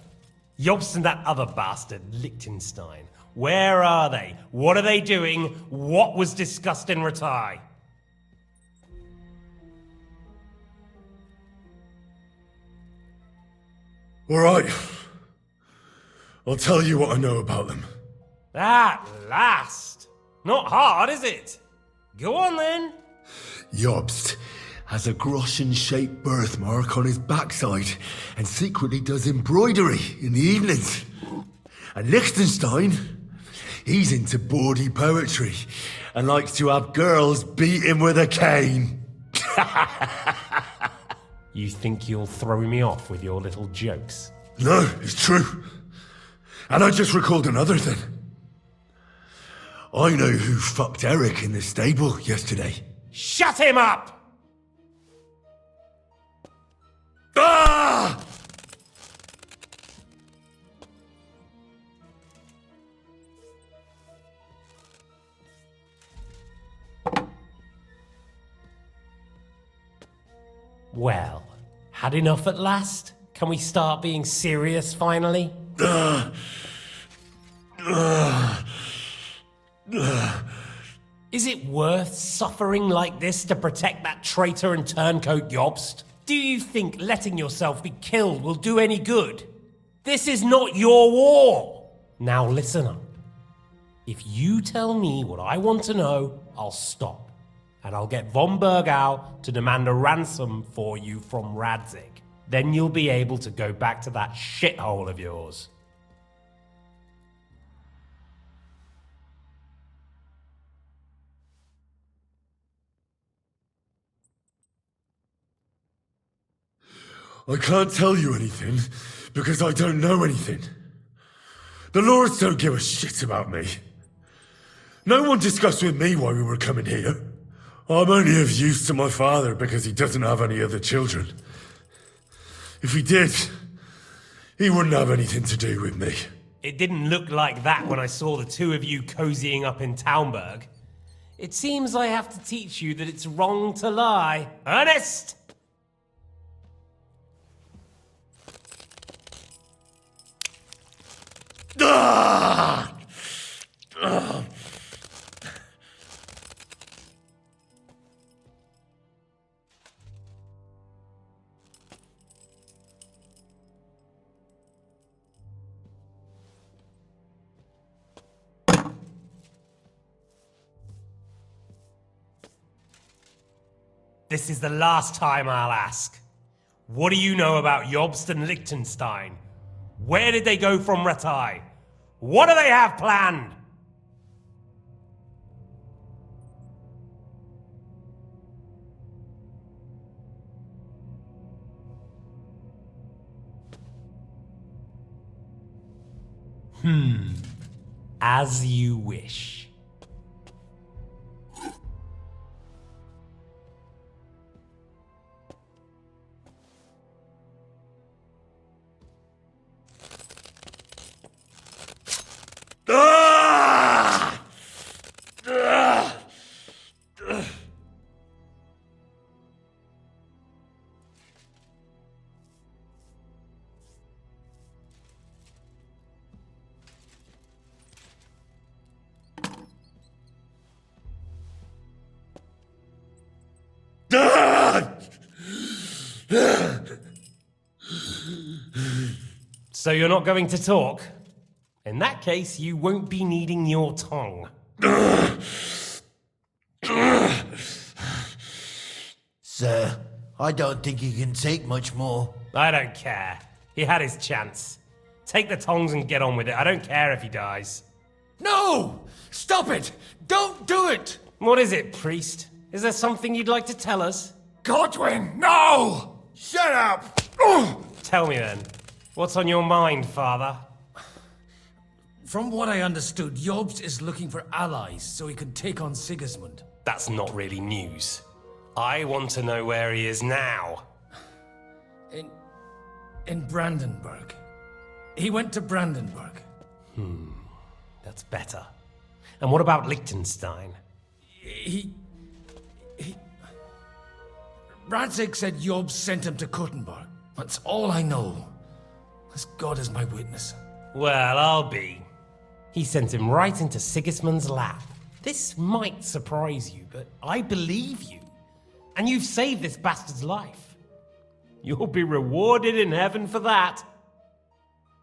Jobst and that other bastard, Liechtenstein. Where are they? What are they doing? What was discussed in Ratai? All right. I'll tell you what I know about them. At last! Not hard, is it? Go on then. Jobst has a Groschen-shaped birthmark on his backside and secretly does embroidery in the evenings. And Liechtenstein, he's into bawdy poetry and likes to have girls beat him with a cane. You think you'll throw me off with your little jokes? No, it's true. And I just recalled another thing. I know who fucked Eric in the stable yesterday. Shut him up! Ah! Well, had enough at last? Can we start being serious finally? Is it worth suffering like this to protect that traitor and turncoat Jobst? Do you think letting yourself be killed will do any good? This is not your war! Now listen up. If you tell me what I want to know, I'll stop. And I'll get von Bergau to demand a ransom for you from Radzig. Then you'll be able to go back to that shithole of yours. I can't tell you anything because I don't know anything. The lords don't give a shit about me. No one discussed with me why we were coming here. I'm only of use to my father because he doesn't have any other children. If he did, he wouldn't have anything to do with me. It didn't look like that when I saw the two of you cozying up in Taumberg. It seems I have to teach you that it's wrong to lie. Ernest! Ah! Ah! This is the last time I'll ask. What do you know about Jobst and Liechtenstein? Where did they go from Ratai? What do they have planned? As you wish. Ah! Ah! So you're not going to talk? In that case, you won't be needing your tongue. Sir, I don't think he can take much more. I don't care. He had his chance. Take the tongs and get on with it. I don't care if he dies. No! Stop it! Don't do it! What is it, priest? Is there something you'd like to tell us? Godwin, no! Shut up! Tell me then. What's on your mind, father? From what I understood, Jobst is looking for allies so he can take on Sigismund. That's not really news. I want to know where he is now. In Brandenburg. He went to Brandenburg. That's better. And what about Liechtenstein? Radzig said Jobst sent him to Kuttenberg. That's all I know. As God is my witness. Well, I'll be. He sent him right into Sigismund's lap. This might surprise you, but I believe you. And you've saved this bastard's life. You'll be rewarded in heaven for that.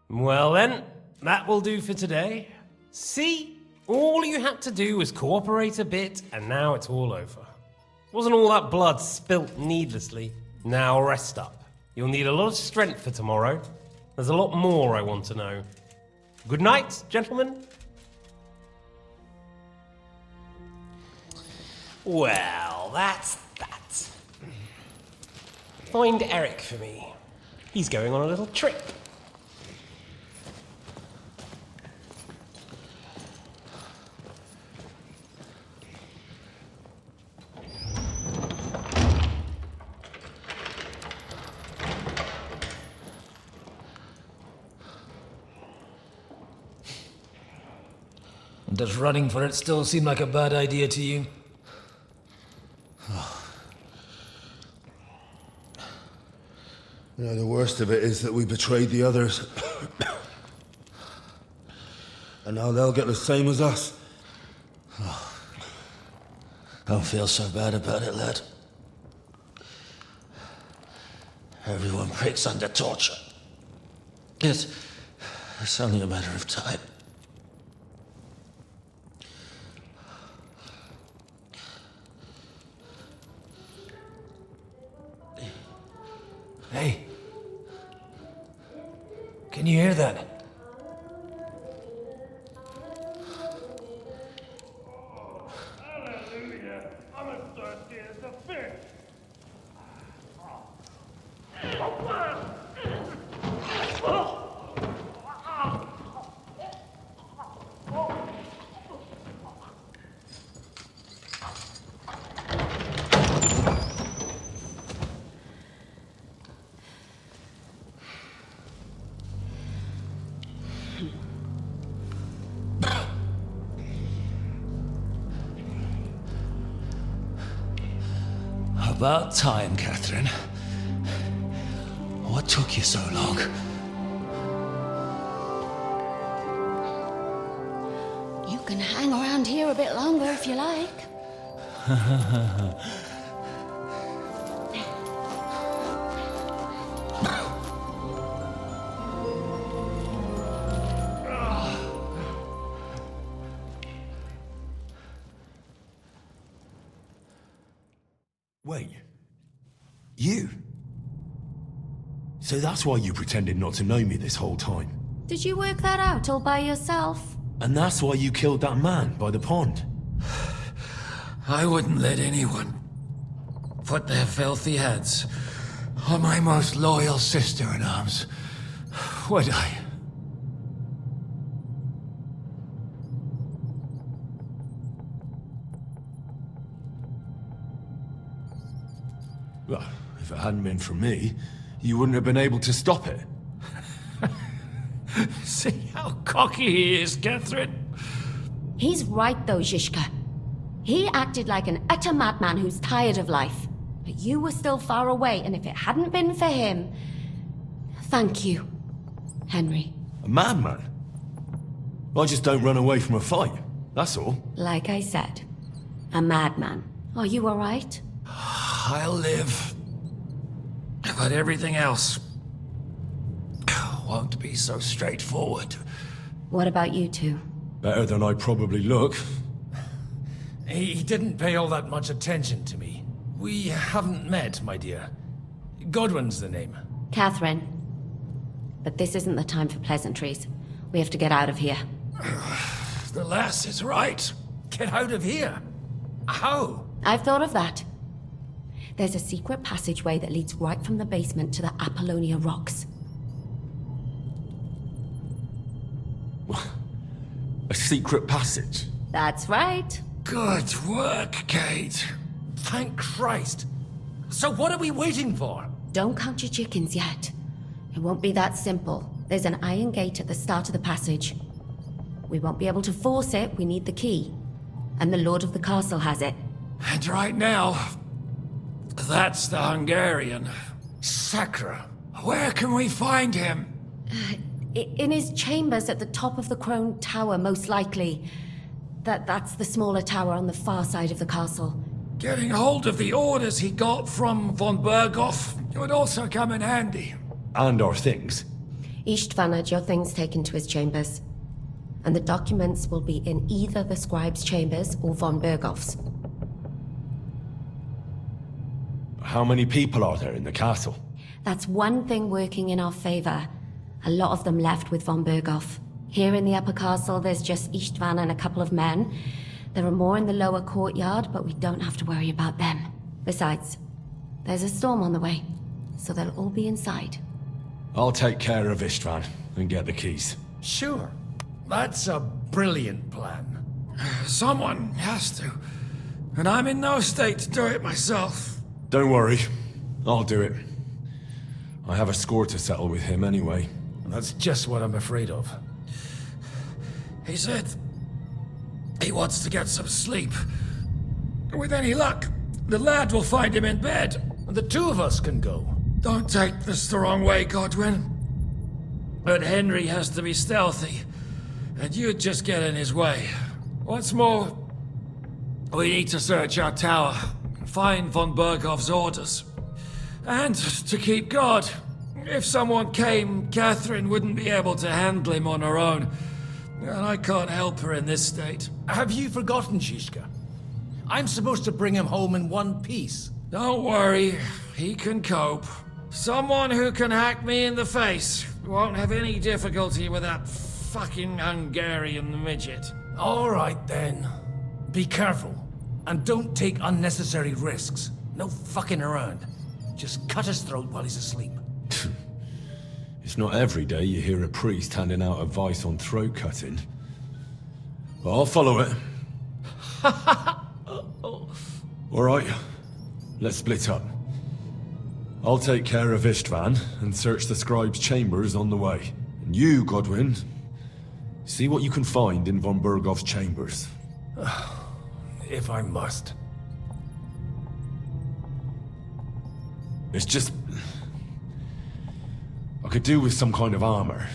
Well then, that will do for today. See? All you had to do was cooperate a bit, and now it's all over. Wasn't all that blood spilt needlessly. Now rest up. You'll need a lot of strength for tomorrow. There's a lot more I want to know. Good night, gentlemen. Well, that's that. Find Eric for me. He's going on a little trip. Does running for it still seem like a bad idea to you? You know, the worst of it is that we betrayed the others. And now they'll get the same as us. Don't feel so bad about it, lad. Everyone breaks under torture. It's only a matter of time. Hey. Can you hear that? Hallelujah. I'm as thirsty as a fish. About time, Catherine. What took you so long? You can hang around here a bit longer if you like. Wait. You? So that's why you pretended not to know me this whole time? Did you work that out all by yourself? And that's why you killed that man by the pond? I wouldn't let anyone put their filthy hands on my most loyal sister-in-arms, would I? Well, if it hadn't been for me, you wouldn't have been able to stop it. See how cocky he is, Catherine? He's right though, Zizka. He acted like an utter madman who's tired of life. But you were still far away, and if it hadn't been for him... Thank you, Henry. A madman? I just don't run away from a fight, that's all. Like I said, a madman. Are you alright? I'll live. But everything else won't be so straightforward. What about you two? Better than I probably look. He didn't pay all that much attention to me. We haven't met, my dear. Godwin's the name. Catherine. But this isn't the time for pleasantries. We have to get out of here. The lass is right. Get out of here. How? I've thought of that. There's a secret passageway that leads right from the basement to the Apollonia Rocks. A secret passage? That's right. Good work, Kate. Thank Christ. So what are we waiting for? Don't count your chickens yet. It won't be that simple. There's an iron gate at the start of the passage. We won't be able to force it, we need the key. And the Lord of the Castle has it. And right now, that's the Hungarian. Sacra. Where can we find him? In his chambers at the top of the Crone Tower, most likely. That's the smaller tower on the far side of the castle. Getting hold of the orders he got from von Berghoff would also come in handy. And our things. Istvan had your things taken to his chambers. And the documents will be in either the scribe's chambers or von Berghoff's. How many people are there in the castle? That's one thing working in our favor. A lot of them left with von Berghoff. Here in the upper castle, there's just Istvan and a couple of men. There are more in the lower courtyard, but we don't have to worry about them. Besides, there's a storm on the way, so they'll all be inside. I'll take care of Istvan and get the keys. Sure. That's a brilliant plan. Someone has to. And I'm in no state to do it myself. Don't worry. I'll do it. I have a score to settle with him anyway. That's just what I'm afraid of. He said he wants to get some sleep. With any luck, the lad will find him in bed. The two of us can go. Don't take this the wrong way, Godwin. But Henry has to be stealthy, and you'd just get in his way. What's more, we need to search our tower, find von Berghoff's orders. And to keep guard. If someone came, Catherine wouldn't be able to handle him on her own. And I can't help her in this state. Have you forgotten, Zizka? I'm supposed to bring him home in one piece. Don't worry, he can cope. Someone who can hack me in the face won't have any difficulty with that fucking Hungarian midget. All right, then. Be careful. And don't take unnecessary risks. No fucking around. Just cut his throat while he's asleep. It's not every day you hear a priest handing out advice on throat cutting. But I'll follow it. Alright, let's split up. I'll take care of Istvan and search the scribe's chambers on the way. And you, Godwin, see what you can find in von Berghoff's chambers. If I must. It's just... I could do with some kind of armor.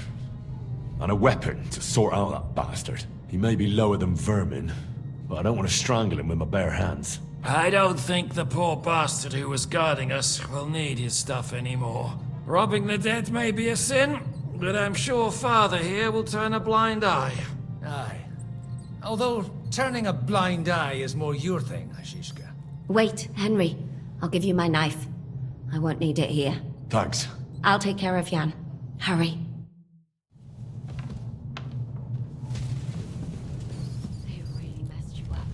And a weapon to sort out that bastard. He may be lower than vermin, but I don't want to strangle him with my bare hands. I don't think the poor bastard who was guarding us will need his stuff anymore. Robbing the dead may be a sin, but I'm sure Father here will turn a blind eye. Aye. Although turning a blind eye is more your thing, Zizka. Wait, Henry. I'll give you my knife. I won't need it here. Thanks. I'll take care of Jan. Hurry. They really messed you up.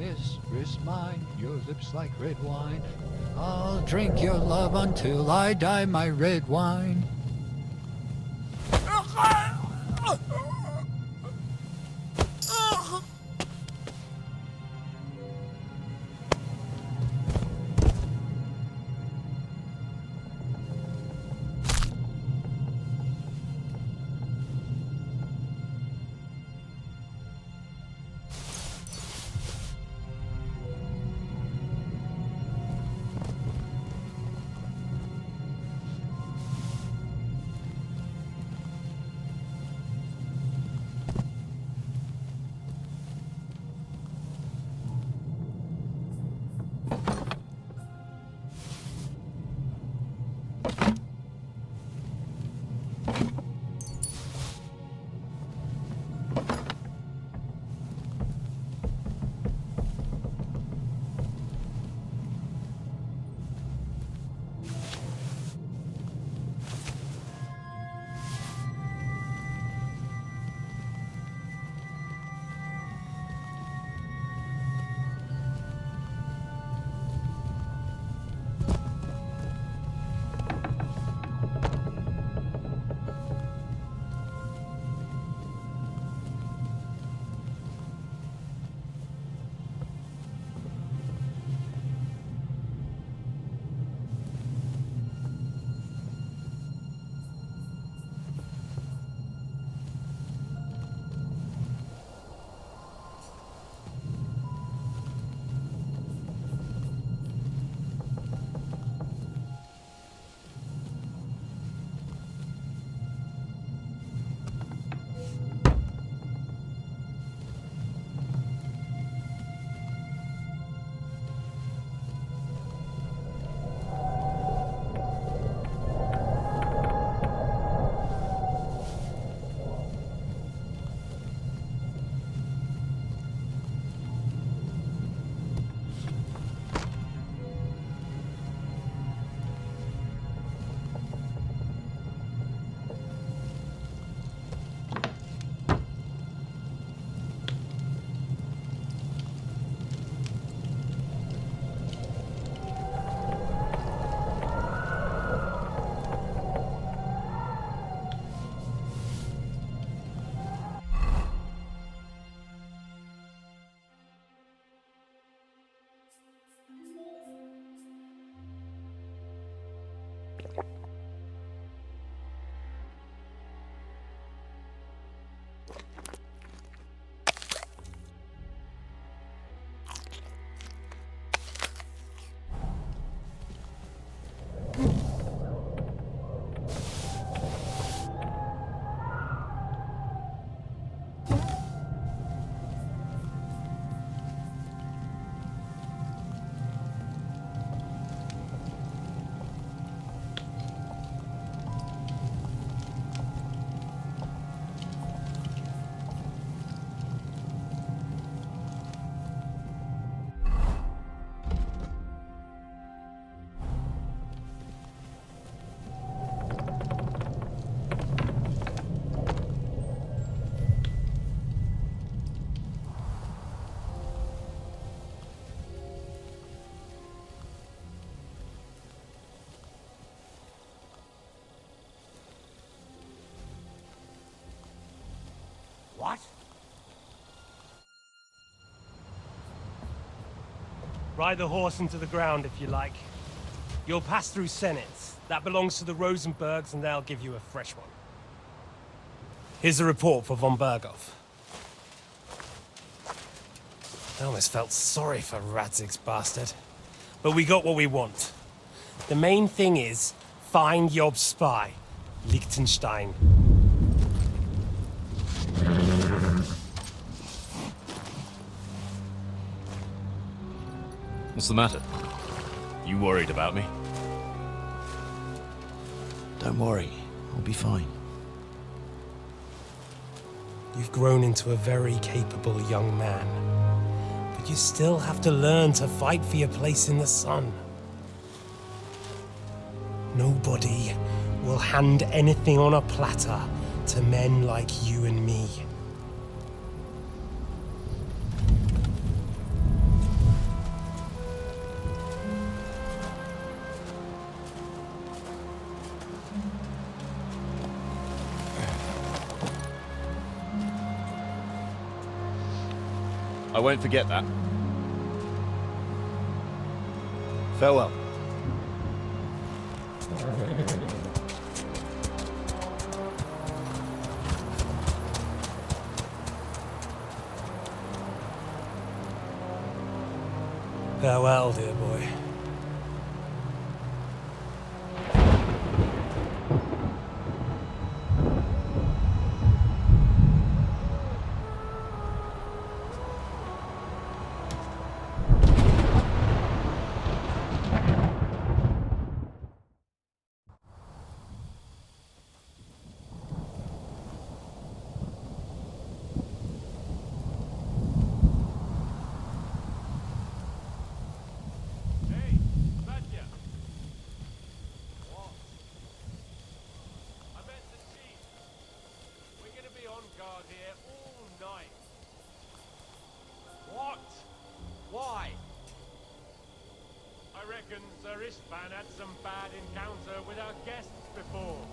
Mistress mine, your lips like red wine. I'll drink your love until I die, my red wine. What? Ride the horse into the ground if you like. You'll pass through Senates. That belongs to the Rosenbergs, and they'll give you a fresh one. Here's a report for von Berghoff. I almost felt sorry for Radzig's bastard. But we got what we want. The main thing is, find Job's spy, Liechtenstein. What's the matter? You worried about me? Don't worry, I'll be fine. You've grown into a very capable young man. But you still have to learn to fight for your place in the sun. Nobody will hand anything on a platter to men like you and me. I won't forget that. Farewell. Farewell, dear boy. Had some bad encounter with our guests before.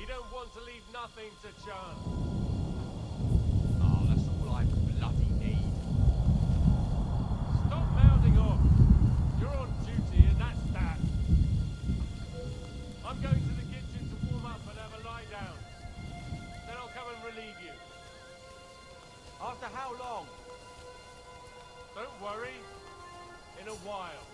You don't want to leave nothing to chance. Oh, that's all I bloody need. Stop mouthing off. You're on duty and that's that. I'm going to the kitchen to warm up and have a lie down. Then I'll come and relieve you. After how long? Don't worry. In a while.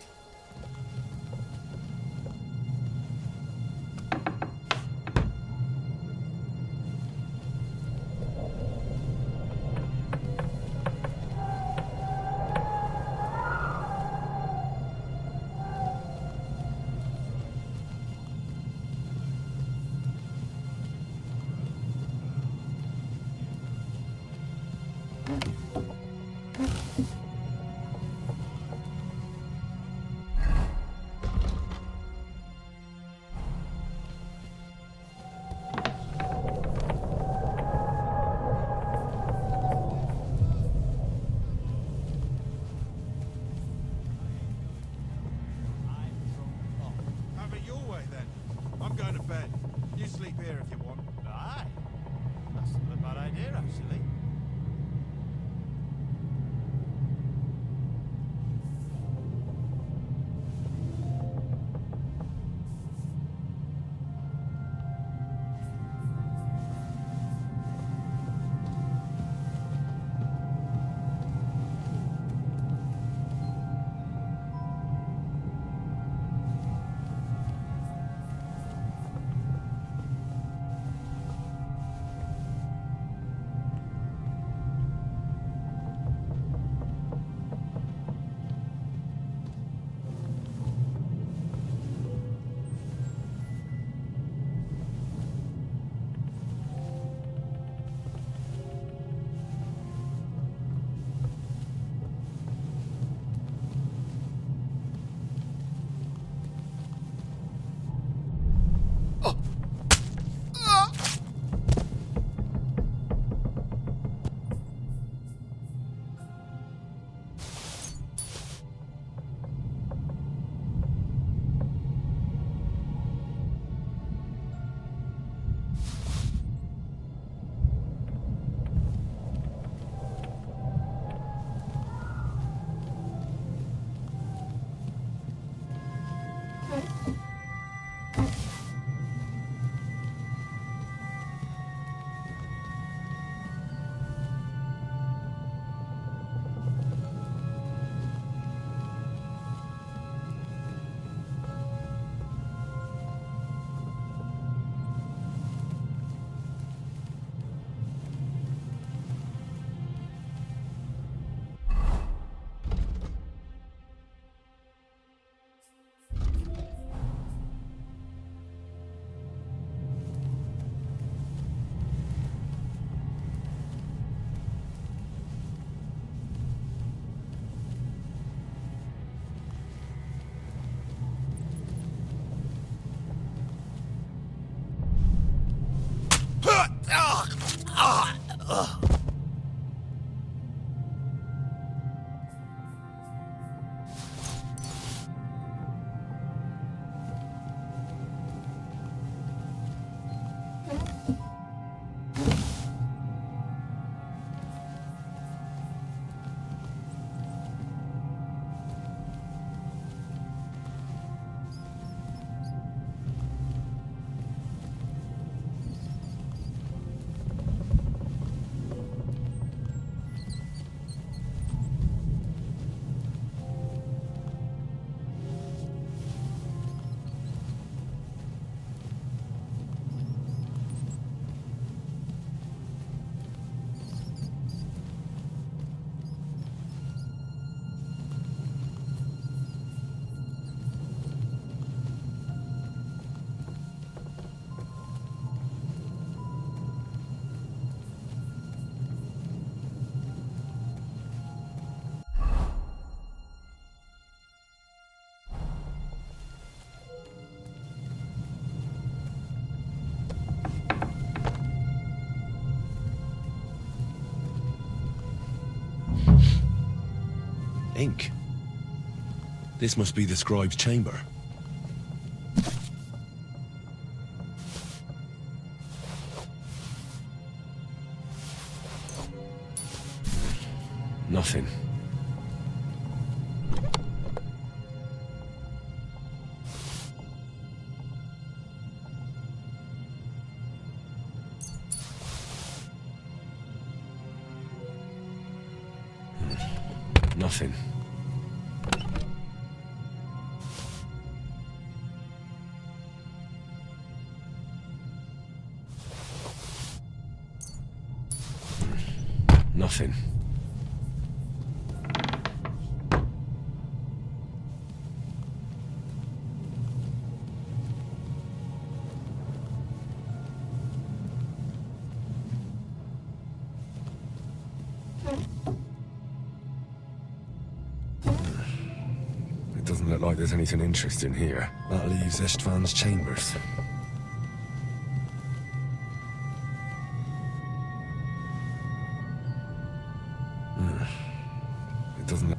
Ink. This must be the scribe's chamber. Nothing. Nothing. Nothing. It doesn't look like there's anything interesting here. That leaves Istvan's chambers. It doesn't...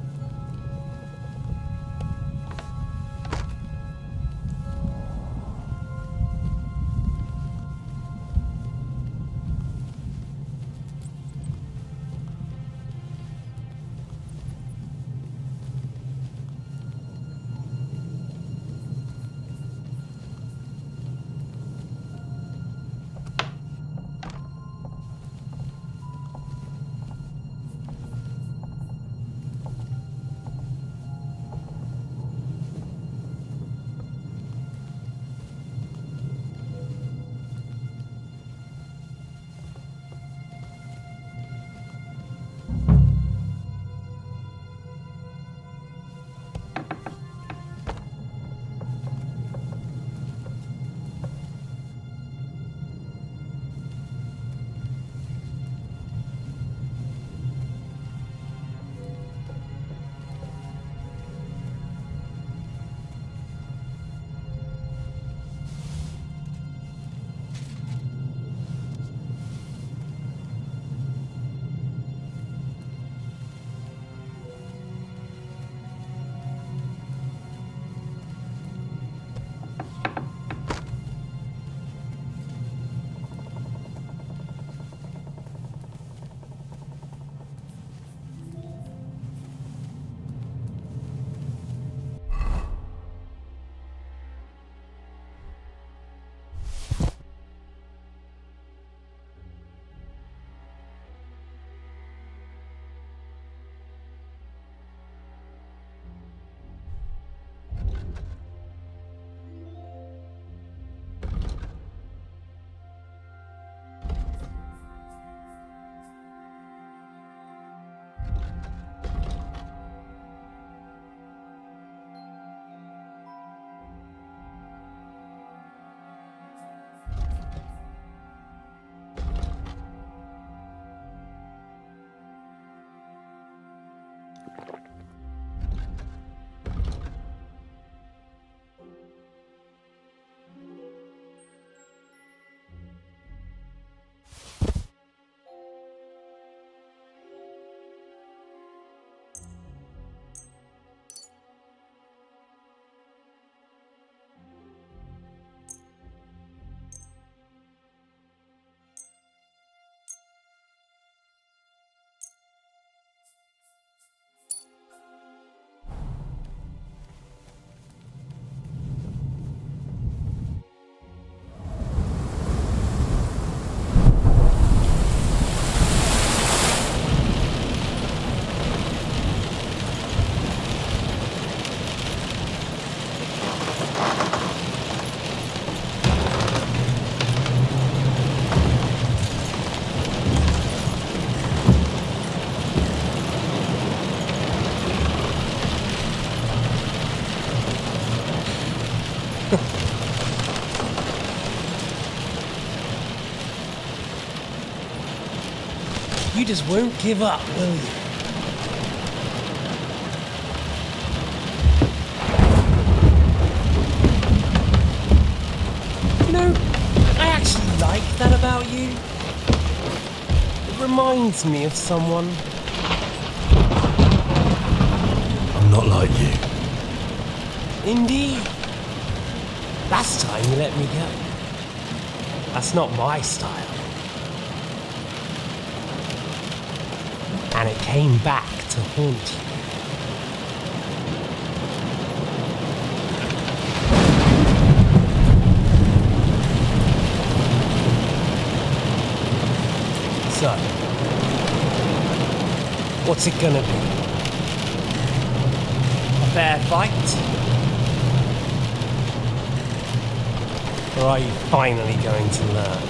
You just won't give up, will you? You know, I actually like that about you. It reminds me of someone. I'm not like you. Indeed. Last time you let me go. That's not my style. And it came back to haunt you. So, what's it gonna be? A fair fight? Or are you finally going to learn?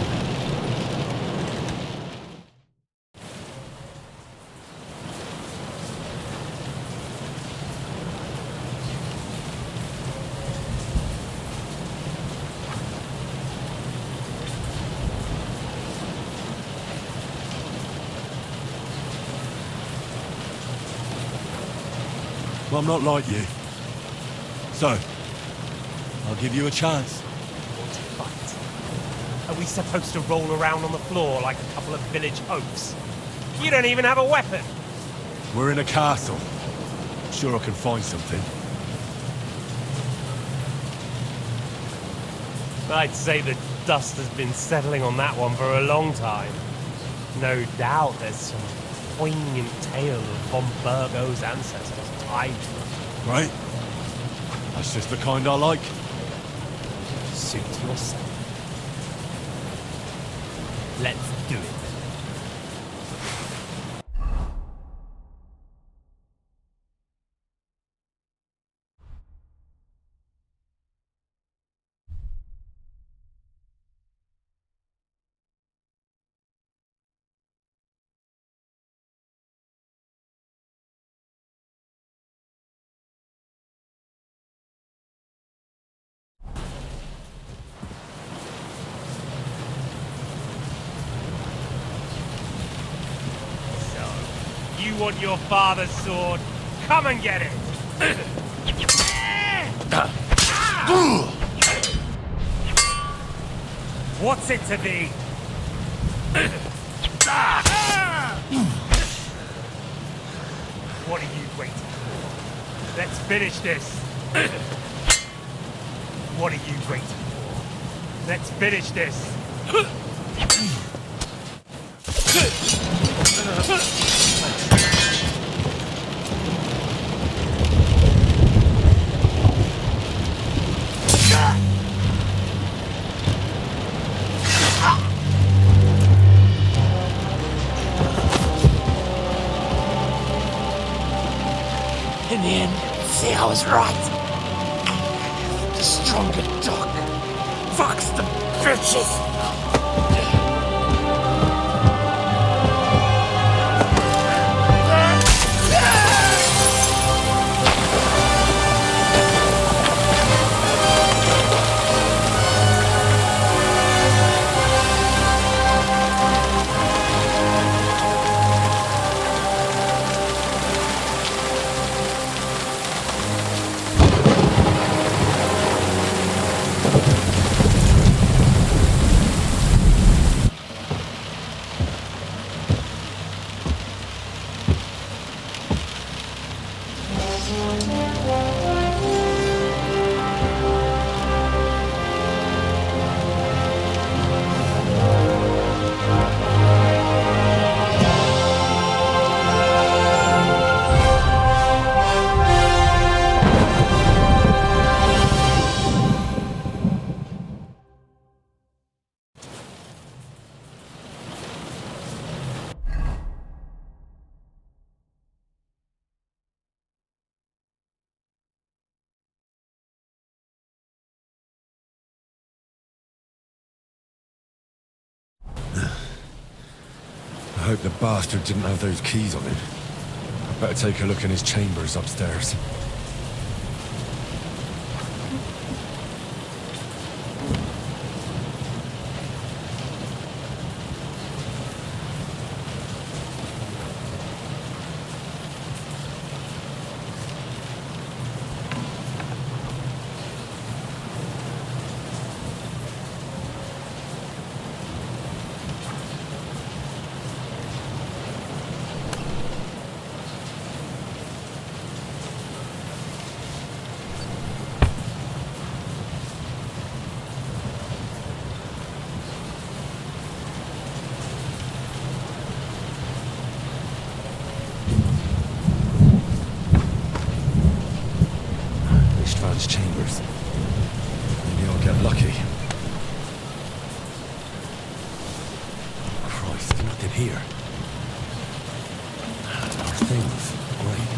Well, I'm not like you. So, I'll give you a chance. Want to fight? Are we supposed to roll around on the floor like a couple of village oafs? You don't even have a weapon! We're in a castle. Sure I can find something. I'd say the dust has been settling on that one for a long time. No doubt there's some poignant tale of von Burgo's ancestors tied to it. Right? That's just the kind I like. Suit yourself. Let's do it. You want your father's sword? Come and get it! What's it to be? What are you waiting for? Let's finish this! What are you waiting for? Let's finish this! In the end, see, I was right. The stronger dog. Fucks the bitches. I hope the bastard didn't have those keys on him. I'd better take a look in his chambers upstairs. Sigmund's chambers. Maybe I'll get lucky. Christ, nothing here. Our things. Great.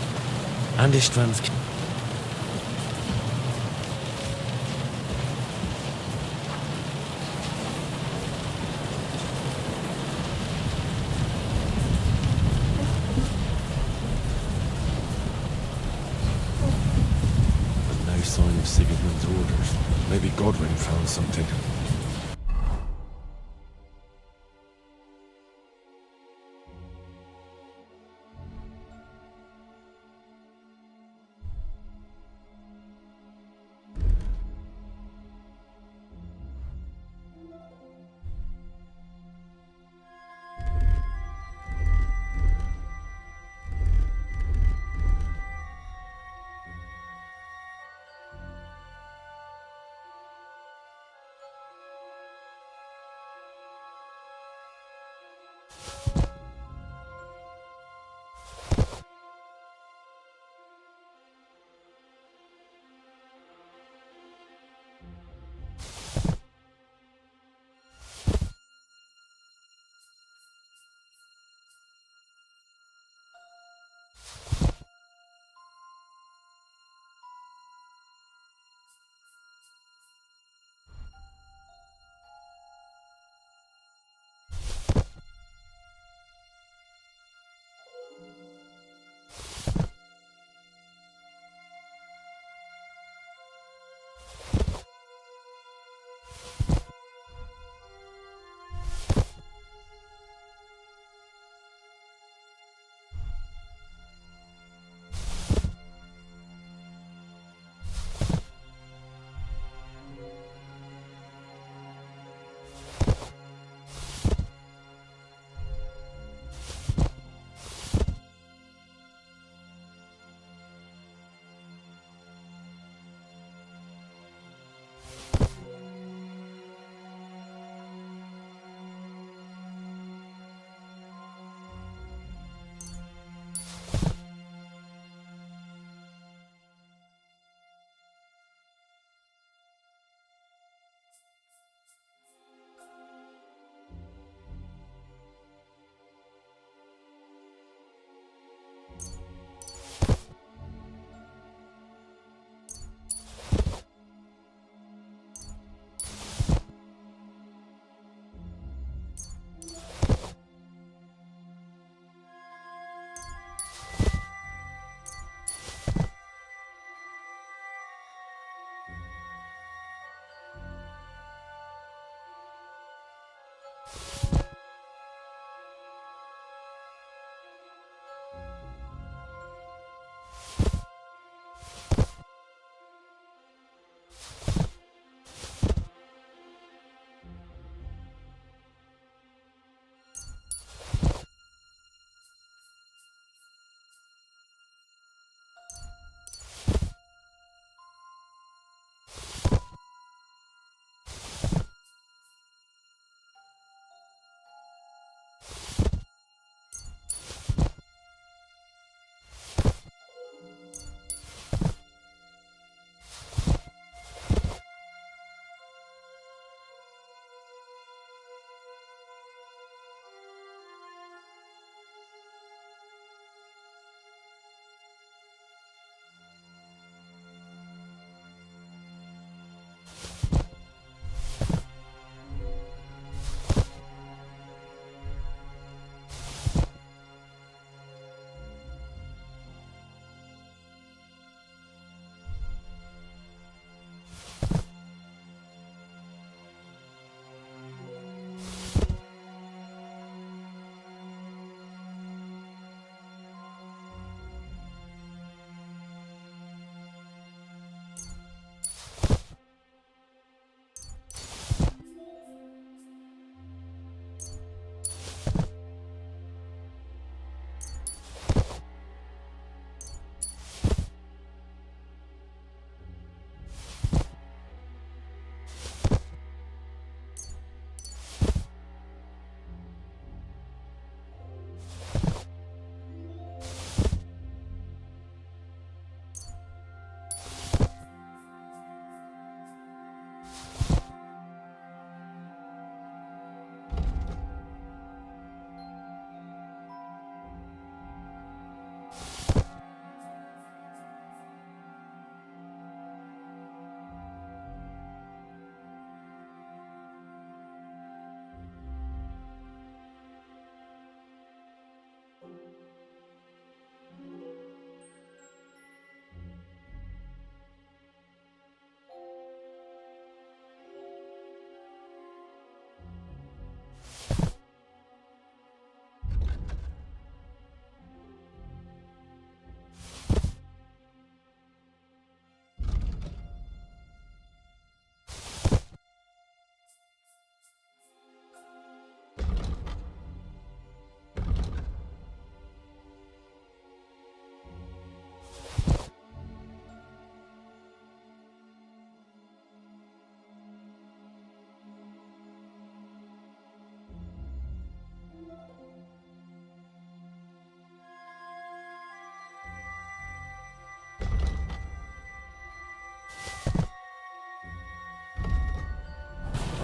And István's... But no sign of Sigismund's orders. Maybe Godwin found something.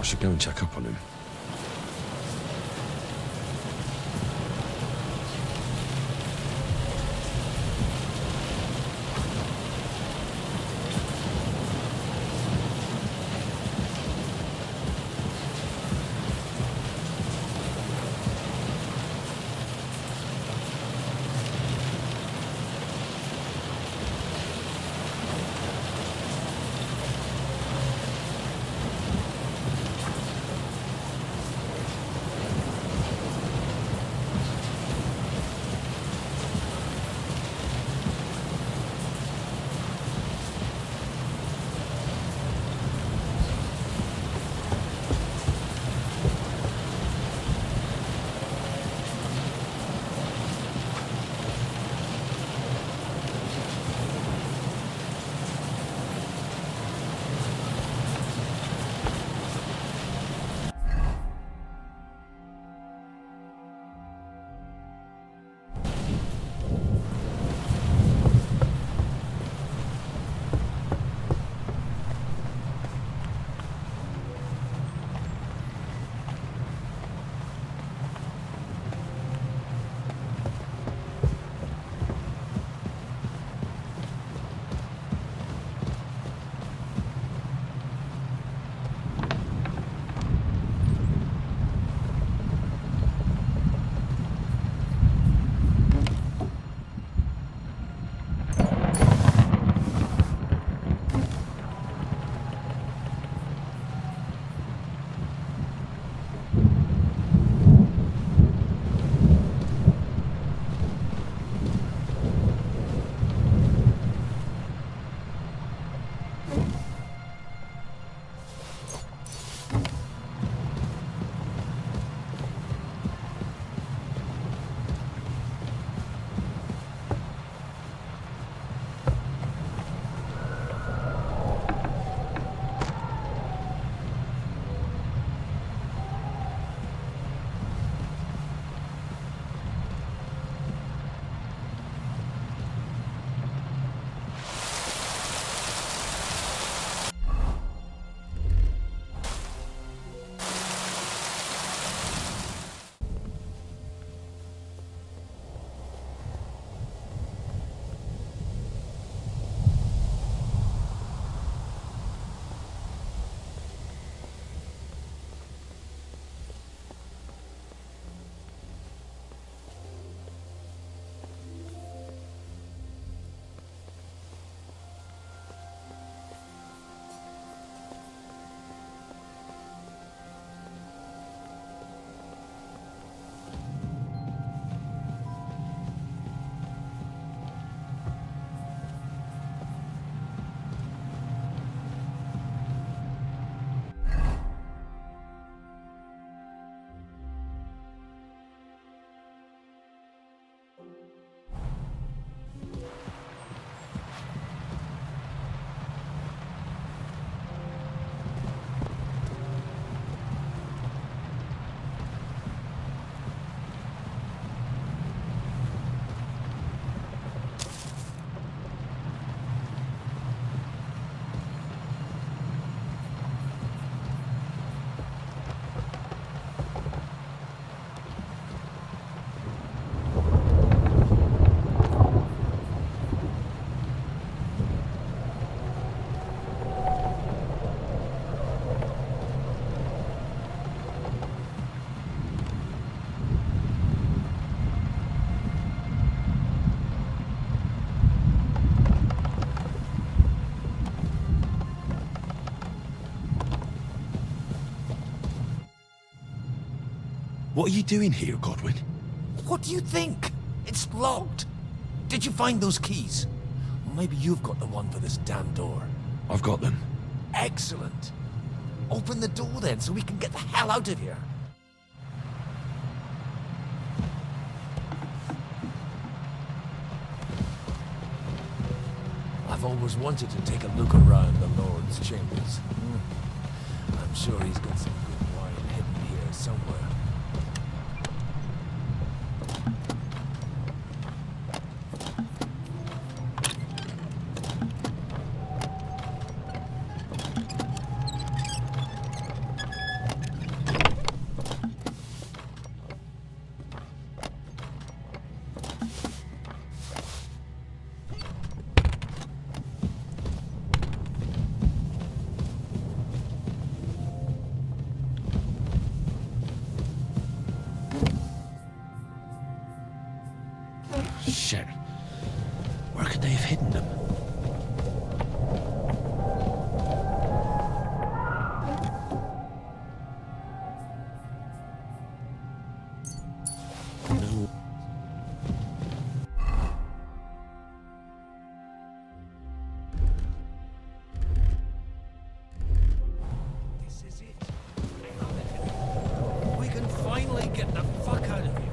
should go and check up on him. What are you doing here, Godwin? What do you think? It's locked. Did you find those keys? Or maybe you've got the one for this damn door. I've got them. Excellent. Open the door then so we can get the hell out of here. I've always wanted to take a look around the Lord's chambers. I'm sure he's got some good wine hidden here somewhere. Shit. Where could they have hidden them? No. This is it. We can finally get the fuck out of here.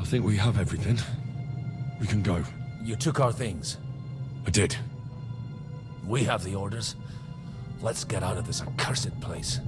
I think we have everything. We can go. You took our things. I did. We have the orders. Let's get out of this accursed place.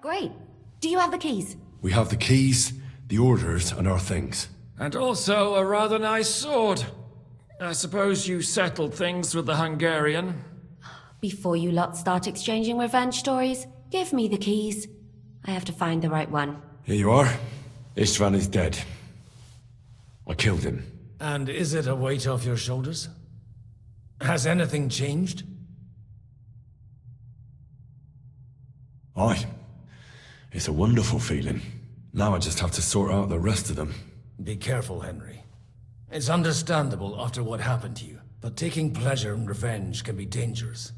Great. Do you have the keys? We have the keys, the orders, and our things. And also a rather nice sword. I suppose you settled things with the Hungarian. Before you lot start exchanging revenge stories, give me the keys. I have to find the right one. Here you are. Istvan is dead. I killed him. And is it a weight off your shoulders? Has anything changed? Aye. It's a wonderful feeling. Now I just have to sort out the rest of them. Be careful, Henry. It's understandable after what happened to you, but taking pleasure in revenge can be dangerous.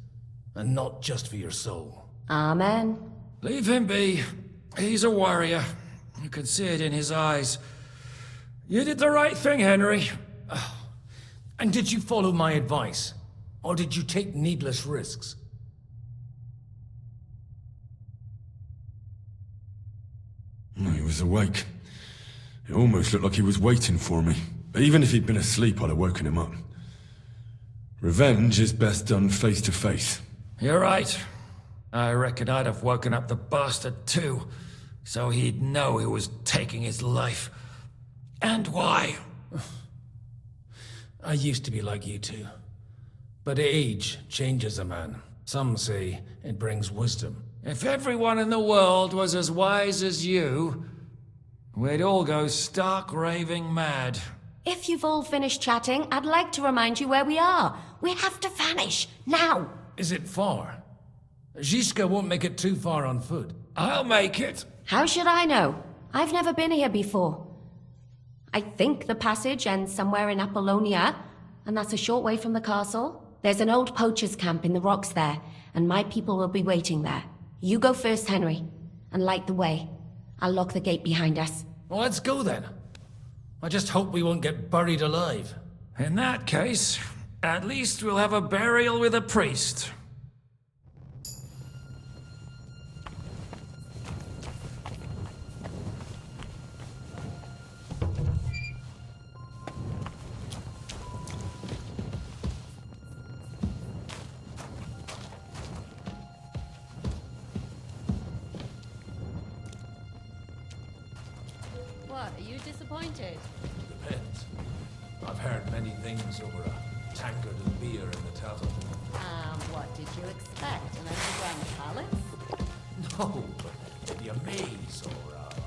And not just for your soul. Amen. Leave him be. He's a warrior. You can see it in his eyes. You did the right thing, Henry. And did you follow my advice? Or did you take needless risks? No, he was awake. It almost looked like he was waiting for me. Even if he'd been asleep, I'd have woken him up. Revenge is best done face to face. You're right. I reckon I'd have woken up the bastard too, so he'd know who was taking his life. And why. I used to be like you two. But age changes a man. Some say it brings wisdom. If everyone in the world was as wise as you, we'd all go stark raving mad. If you've all finished chatting, I'd like to remind you where we are. We have to vanish, now! Is it far? Zizka won't make it too far on foot. I'll make it. How should I know? I've never been here before. I think the passage ends somewhere in Apollonia, and that's a short way from the castle. There's an old poacher's camp in the rocks there, and my people will be waiting there. You go first, Henry, and light the way. I'll lock the gate behind us. Well, let's go then. I just hope we won't get buried alive. In that case, at least we'll have a burial with a priest. What, are you disappointed? Depends. I've heard many things over a tankard of beer in the tavern. What did you expect? An underground palace? No, but maybe a maze or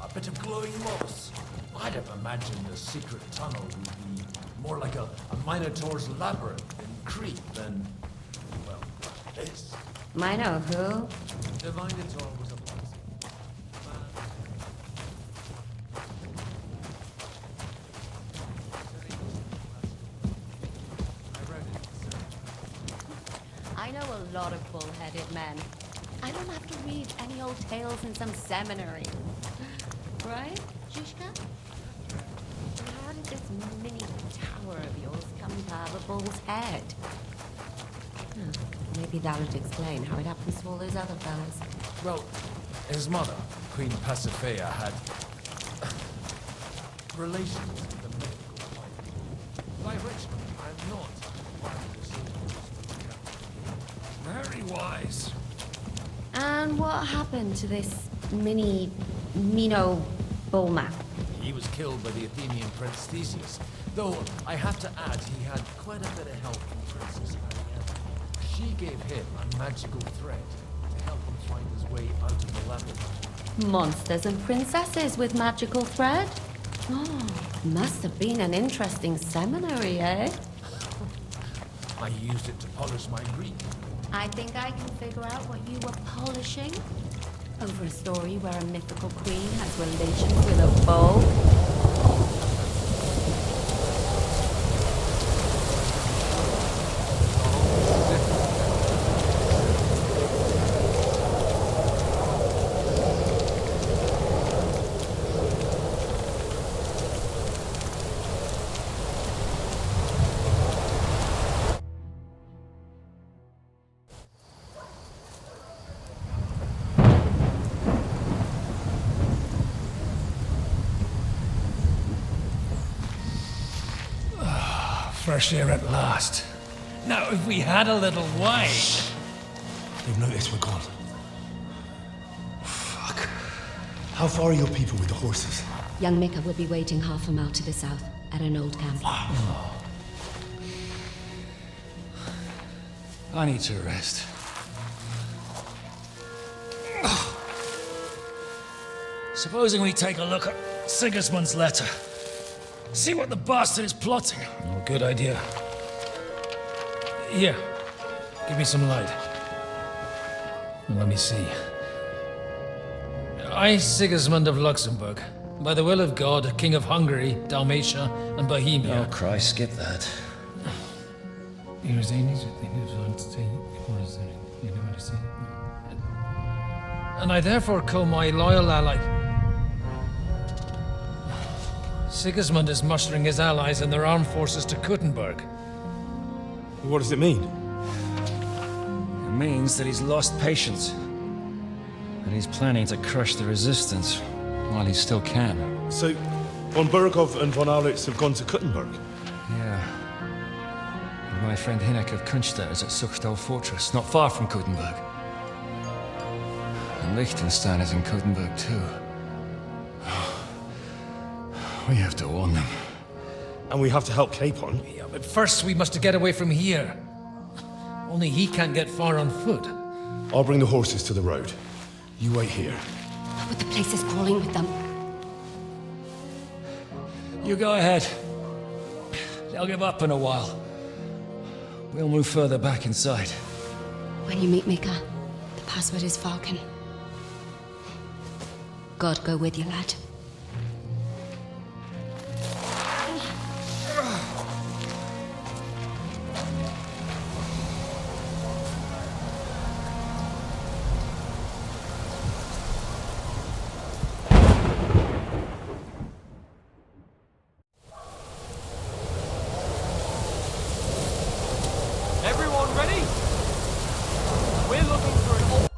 a bit of glowing moss. I'd have imagined a secret tunnel would be more like a Minotaur's labyrinth in Crete than, well, this. Mino who? The Minotaur was a place. I know a lot of bull-headed men. I don't have to read any old tales in some seminary. Right, Zizka? How did this mini tower of yours come to have a bull's head? Maybe that would explain how it happens to all those other fellas. Well, his mother, Queen Pasiphae, had relations with the mythical fighter. By Richmond, I'm not. Very wise. And what happened to this Mino bullman? He was killed by the Athenian Prince Theseus, though I have to add he had quite a bit of help from Princess Marietta. She gave him a magical thread to help him find his way out of the labyrinth. Monsters and princesses with magical thread? Oh, must have been an interesting seminary, eh? I used it to polish my Greek. I think I can figure out what you were polishing. Over a story where a mythical queen has relations with a bull. Fresh air at last. Now, if we had a little wine... They've noticed we're gone. Fuck. How far are your people with the horses? Young Mika will be waiting half a mile to the south, at an old camp. I need to rest. Supposing we take a look at Sigismund's letter. See what the bastard is plotting. Oh, good idea. Here, give me some light. Let me see. I, Sigismund of Luxembourg, by the will of God, King of Hungary, Dalmatia, and Bohemia. Oh, Christ, skip that. And I therefore call my loyal ally. Sigismund is mustering his allies and their armed forces to Kuttenberg. What does it mean? It means that he's lost patience. And he's planning to crush the resistance while he still can. So, von Burgov and von Aulitz have gone to Kuttenberg? Yeah. And my friend Hinnek of Kunstad is at Suchstal Fortress, not far from Kuttenberg. And Liechtenstein is in Kuttenberg too. We have to warn them. And we have to help Capon? Yeah, but first we must get away from here. Only he can't get far on foot. I'll bring the horses to the road. You wait here. But the place is crawling with them. You go ahead. They'll give up in a while. We'll move further back inside. When you meet Mika, the password is Falcon. God go with you, lad. Everyone ready? We're looking for an old...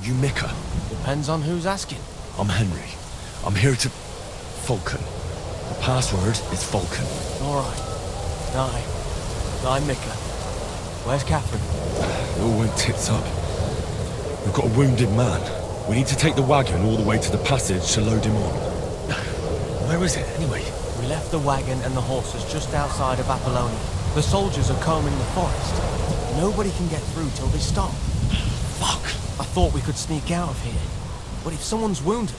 you Micah? Depends on who's asking. I'm Henry. I'm here to... Falcon. The password is Falcon. Alright. I'm Micah. Where's Catherine? It all went tits up. We've got a wounded man. We need to take the wagon all the way to the passage to load him on. Where is it, anyway? We left the wagon and the horses just outside of Apollonia. The soldiers are combing the forest. Nobody can get through till they stop. Fuck! I thought we could sneak out of here. But if someone's wounded...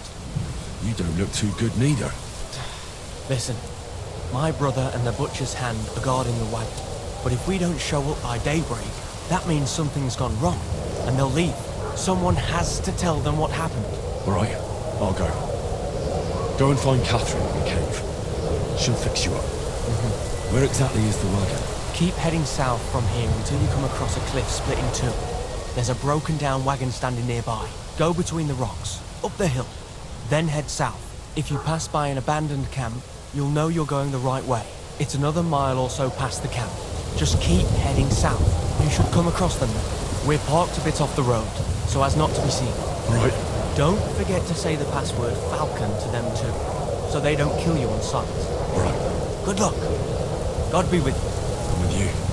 You don't look too good neither. Listen, my brother and the butcher's hand are guarding the wagon. But if we don't show up by daybreak, that means something's gone wrong. And they'll leave. Someone has to tell them what happened. Alright, I'll go. Go and find Catherine in the cave. She'll fix you up. Where exactly is the wagon? Keep heading south from here until you come across a cliff split in two. There's a broken down wagon standing nearby. Go between the rocks, up the hill, then head south. If you pass by an abandoned camp, you'll know you're going the right way. It's another mile or so past the camp. Just keep heading south. You should come across them then. We're parked a bit off the road, so as not to be seen. Right. Don't forget to say the password Falcon to them too, so they don't kill you on sight. Right. Good luck. God be with you. I'm with you.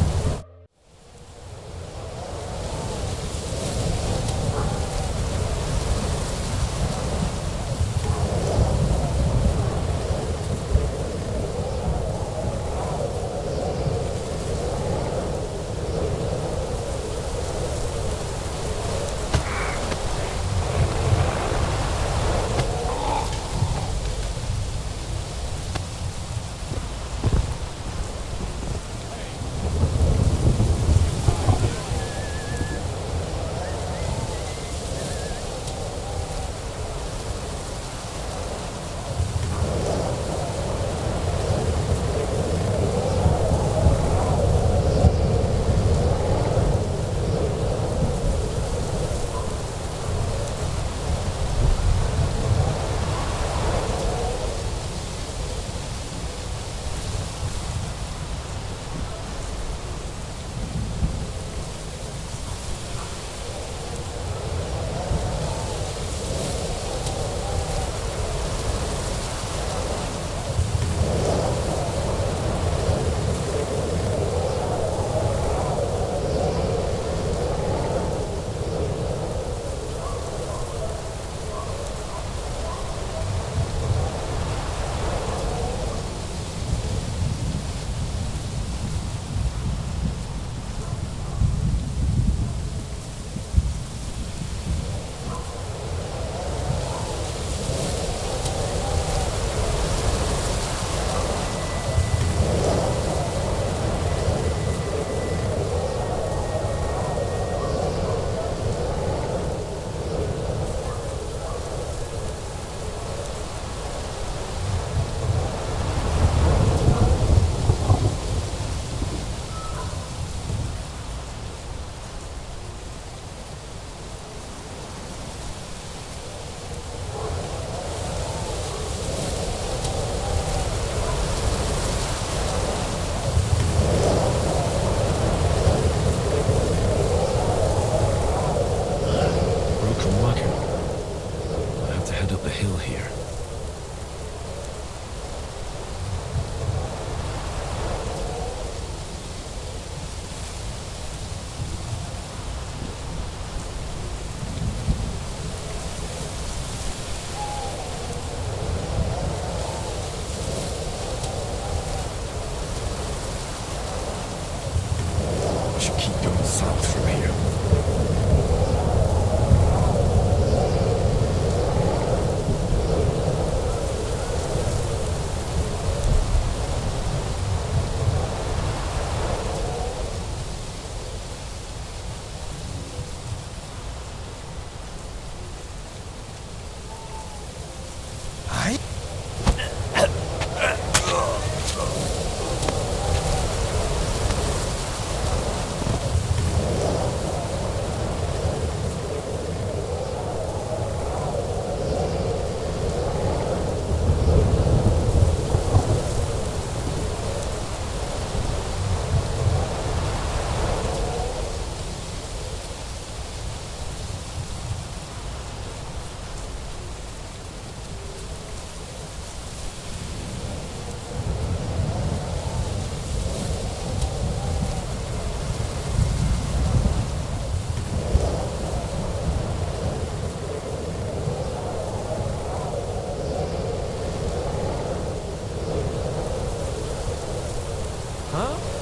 Huh?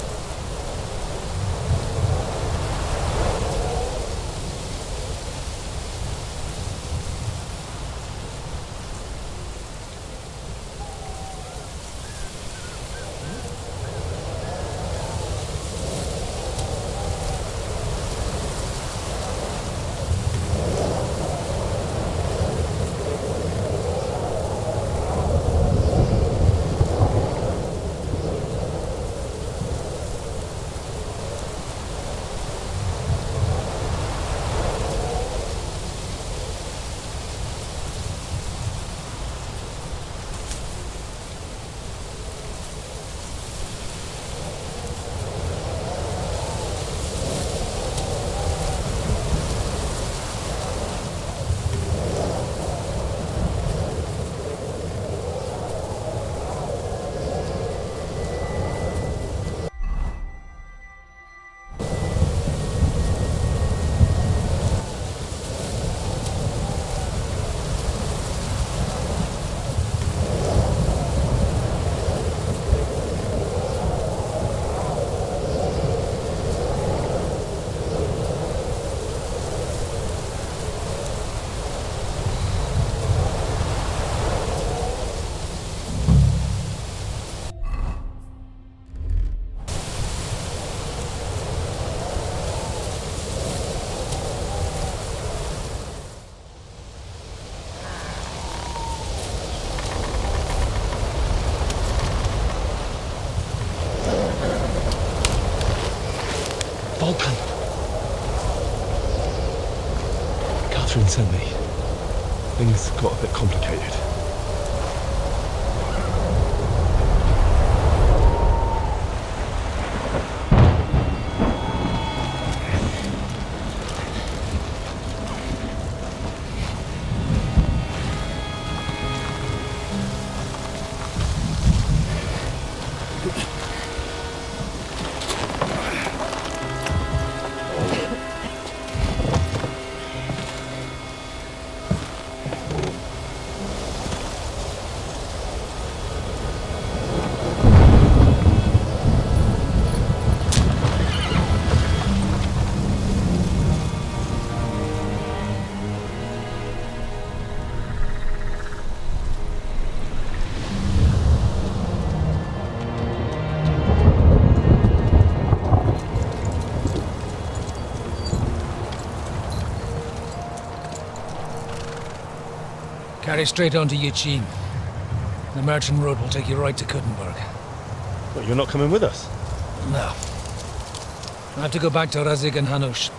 Vulcan. Catherine sent me. Things got a bit complicated. Carry straight on to Yuchin. The merchant road will take you right to Kuttenberg. But you're not coming with us? No. I have to go back to Razik and Hanush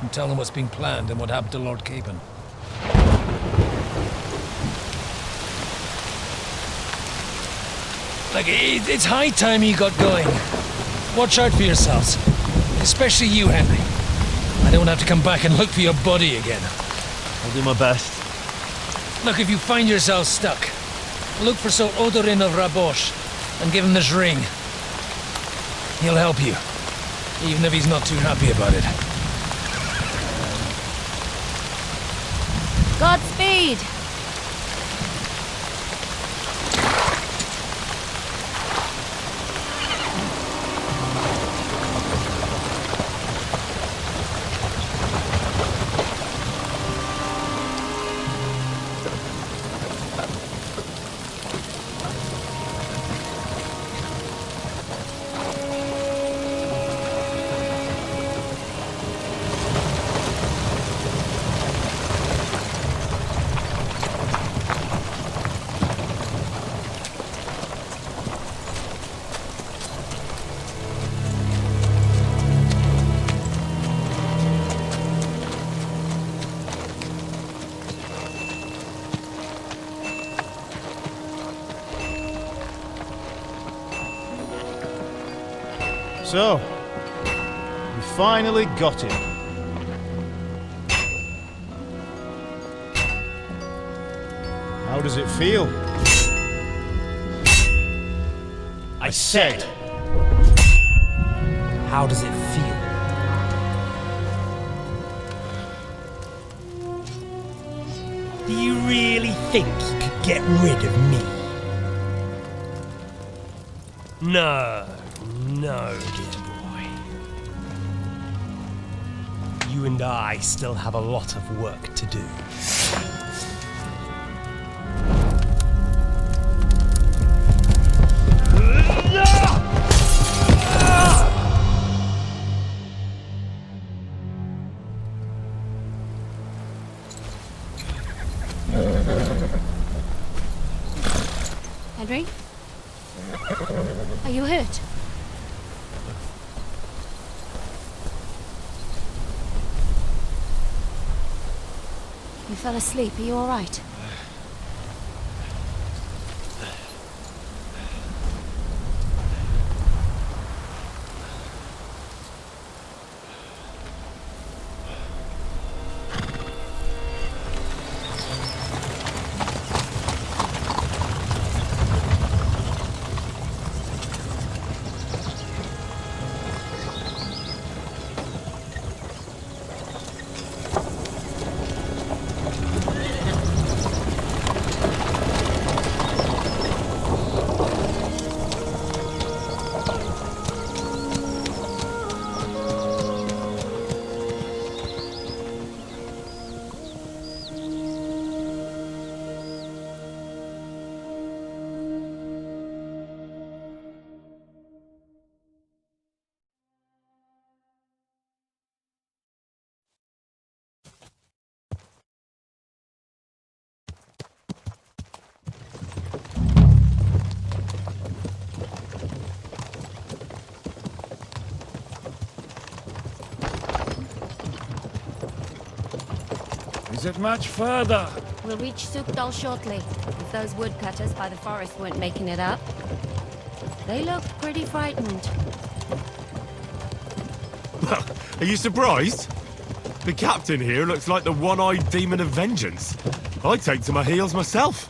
and tell them what's been planned and what happened to Lord Capon. Like, it's high time you got going. Watch out for yourselves. Especially you, Henry. I don't have to come back and look for your body again. I'll do my best. Look, if you find yourself stuck, look for Sir Odorin of Rabosh and give him this ring. He'll help you, even if he's not too happy about it. Godspeed! So, we finally got him. How does it feel? I said. How does it feel? Do you really think you could get rid of me? No, no, dear boy. You and I still have a lot of work to do. Henry? Are you hurt? You fell asleep. Are you all right? Is it much further? We'll reach Sukdal shortly, if those woodcutters by the forest weren't making it up. They looked pretty frightened. Well, are you surprised? The captain here looks like the one-eyed demon of vengeance. I'd take to my heels myself.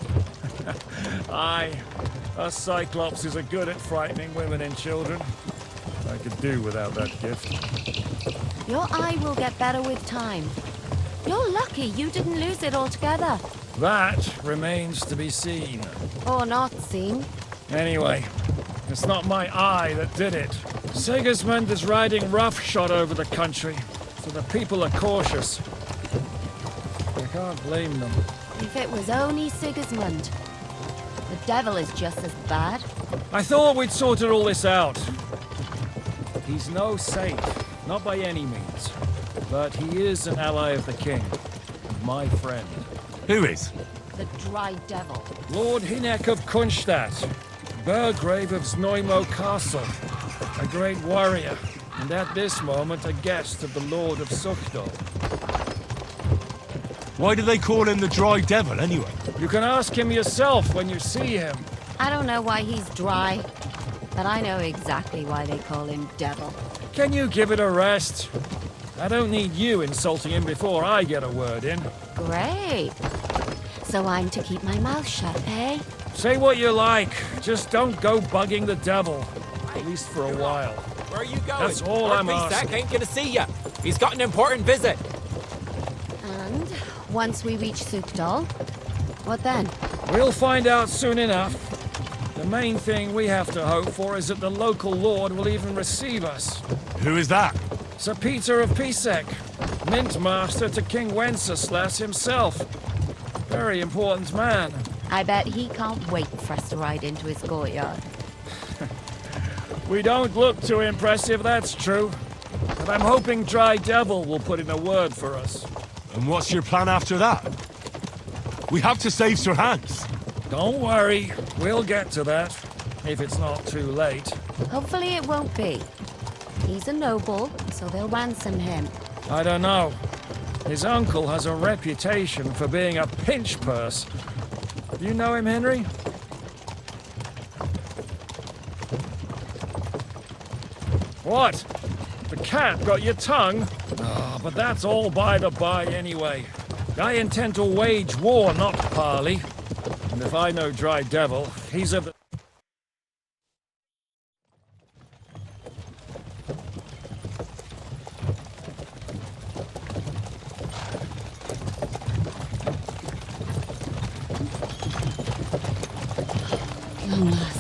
Aye, us Cyclopses are good at frightening women and children. I could do without that gift. Your eye will get better with time. You're lucky you didn't lose it altogether. That remains to be seen. Or not seen. Anyway, it's not my eye that did it. Sigismund is riding roughshod over the country, so the people are cautious. I can't blame them. If it was only Sigismund. The devil is just as bad. I thought we'd sorted all this out. He's no saint, not by any means. But he is an ally of the king. My friend. Who is? The Dry Devil. Lord Hinek of Kunstadt, Burgrave of Znojmo Castle, a great warrior, and at this moment a guest of the Lord of Sukdal. Why do they call him the Dry Devil, anyway? You can ask him yourself when you see him. I don't know why he's dry, but I know exactly why they call him Devil. Can you give it a rest? I don't need you insulting him before I get a word in. Great. So I'm to keep my mouth shut, eh? Say what you like, just don't go bugging the devil. At least for a while. Where are you going? That's all I'm asking. ain't gonna see ya. He's got an important visit. And once we reach Sukdal, what then? We'll find out soon enough. The main thing we have to hope for is that the local lord will even receive us. Who is that? Sir Peter of Pisek, Mint Master to King Wenceslas himself. Very important man. I bet he can't wait for us to ride into his courtyard. We don't look too impressive, that's true. But I'm hoping Dry Devil will put in a word for us. And what's your plan after that? We have to save Sir Hans. Don't worry, we'll get to that, if it's not too late. Hopefully it won't be. He's a noble, so they'll ransom him. I don't know. His uncle has a reputation for being a pinch purse. Do you know him, Henry? What? The cat got your tongue? Ah, but that's all by the by anyway. I intend to wage war, not parley. And if I know Dry Devil, he's of the... Long last.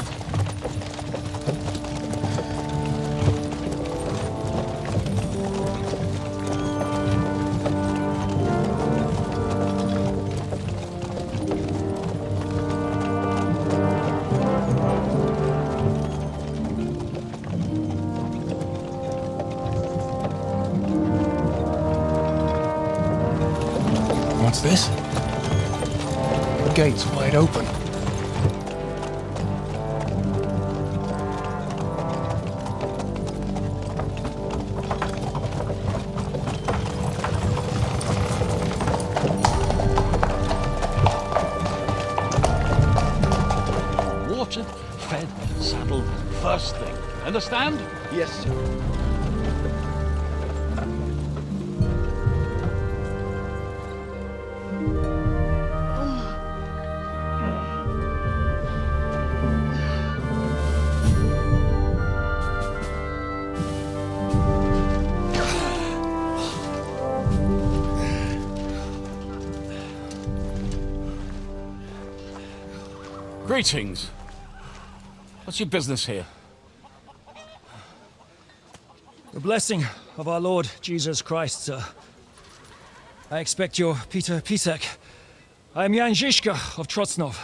What's this? The gate's wide open. Watered, fed, saddled, first thing. Understand? Yes, sir. Greetings. What's your business here? The blessing of our Lord Jesus Christ, sir. I expect you're Peter Pisek. I am Jan Žižka of Trocnov.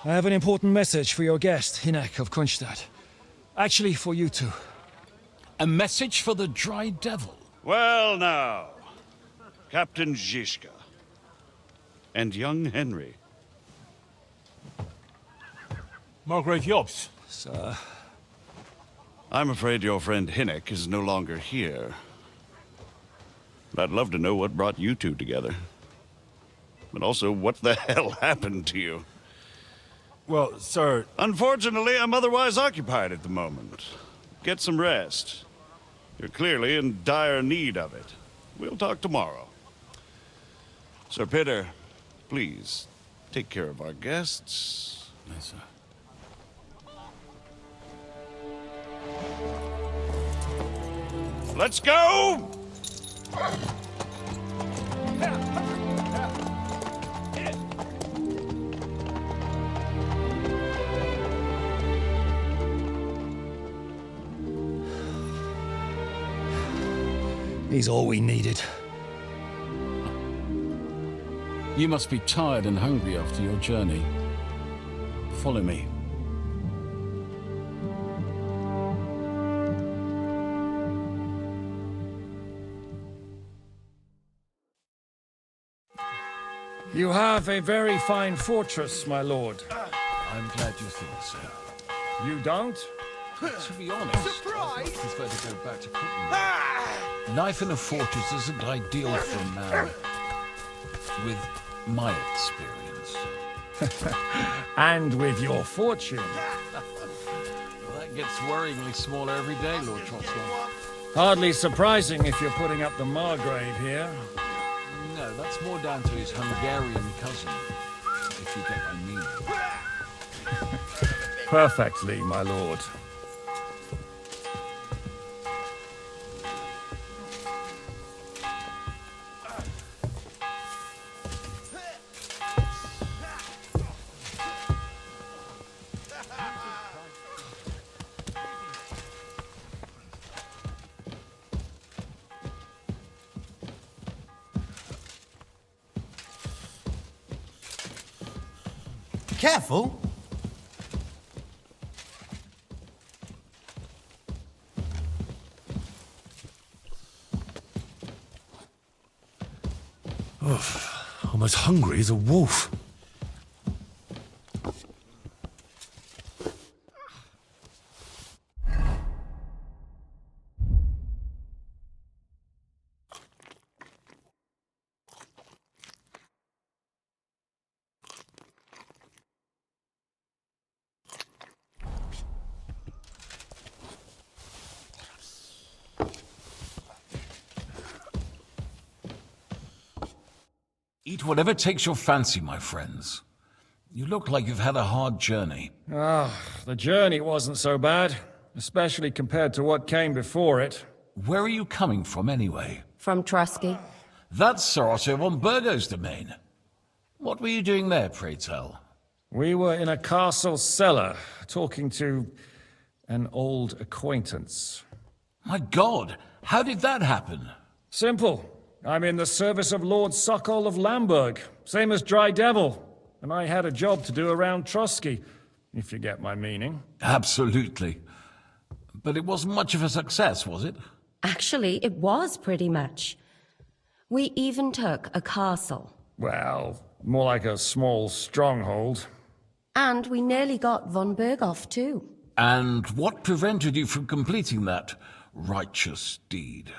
I have an important message for your guest, Hinek of Kronstadt. Actually, for you two. A message for the Dry Devil? Well now, Captain Žižka and young Henry. Margrave Jobs. Sir. I'm afraid your friend Hinek is no longer here. But I'd love to know what brought you two together. But also, what the hell happened to you? Well, sir... Unfortunately, I'm otherwise occupied at the moment. Get some rest. You're clearly in dire need of it. We'll talk tomorrow. Sir Peter, please, take care of our guests. Yes, sir. Let's go! He's all we needed. You must be tired and hungry after your journey. Follow me. You have a very fine fortress, my lord. I'm glad you think so. You don't? To be honest, I prefer to go back to cooking. Life in a fortress isn't ideal for a man, with my experience. And with your fortune. Well, that gets worryingly smaller every day, Lord Trotskov. Hardly surprising if you're putting up the Margrave here. No, that's more down to his Hungarian cousin, if you get my meaning. Perfectly, my lord. Careful! I'm as hungry as a wolf. Eat whatever takes your fancy, my friends. You look like you've had a hard journey. The journey wasn't so bad, especially compared to what came before it. Where are you coming from, anyway? From Trusky. That's Sir Otto von Burgo's domain. What were you doing there, pray tell? We were in a castle cellar, talking to an old acquaintance. My God, how did that happen? Simple. I'm in the service of Lord Sokol of Lamberg, same as Dry Devil, and I had a job to do around Trusky, if you get my meaning. Absolutely. But it wasn't much of a success, was it? Actually, it was pretty much. We even took a castle. Well, more like a small stronghold. And we nearly got von Berghoff, too. And what prevented you from completing that righteous deed?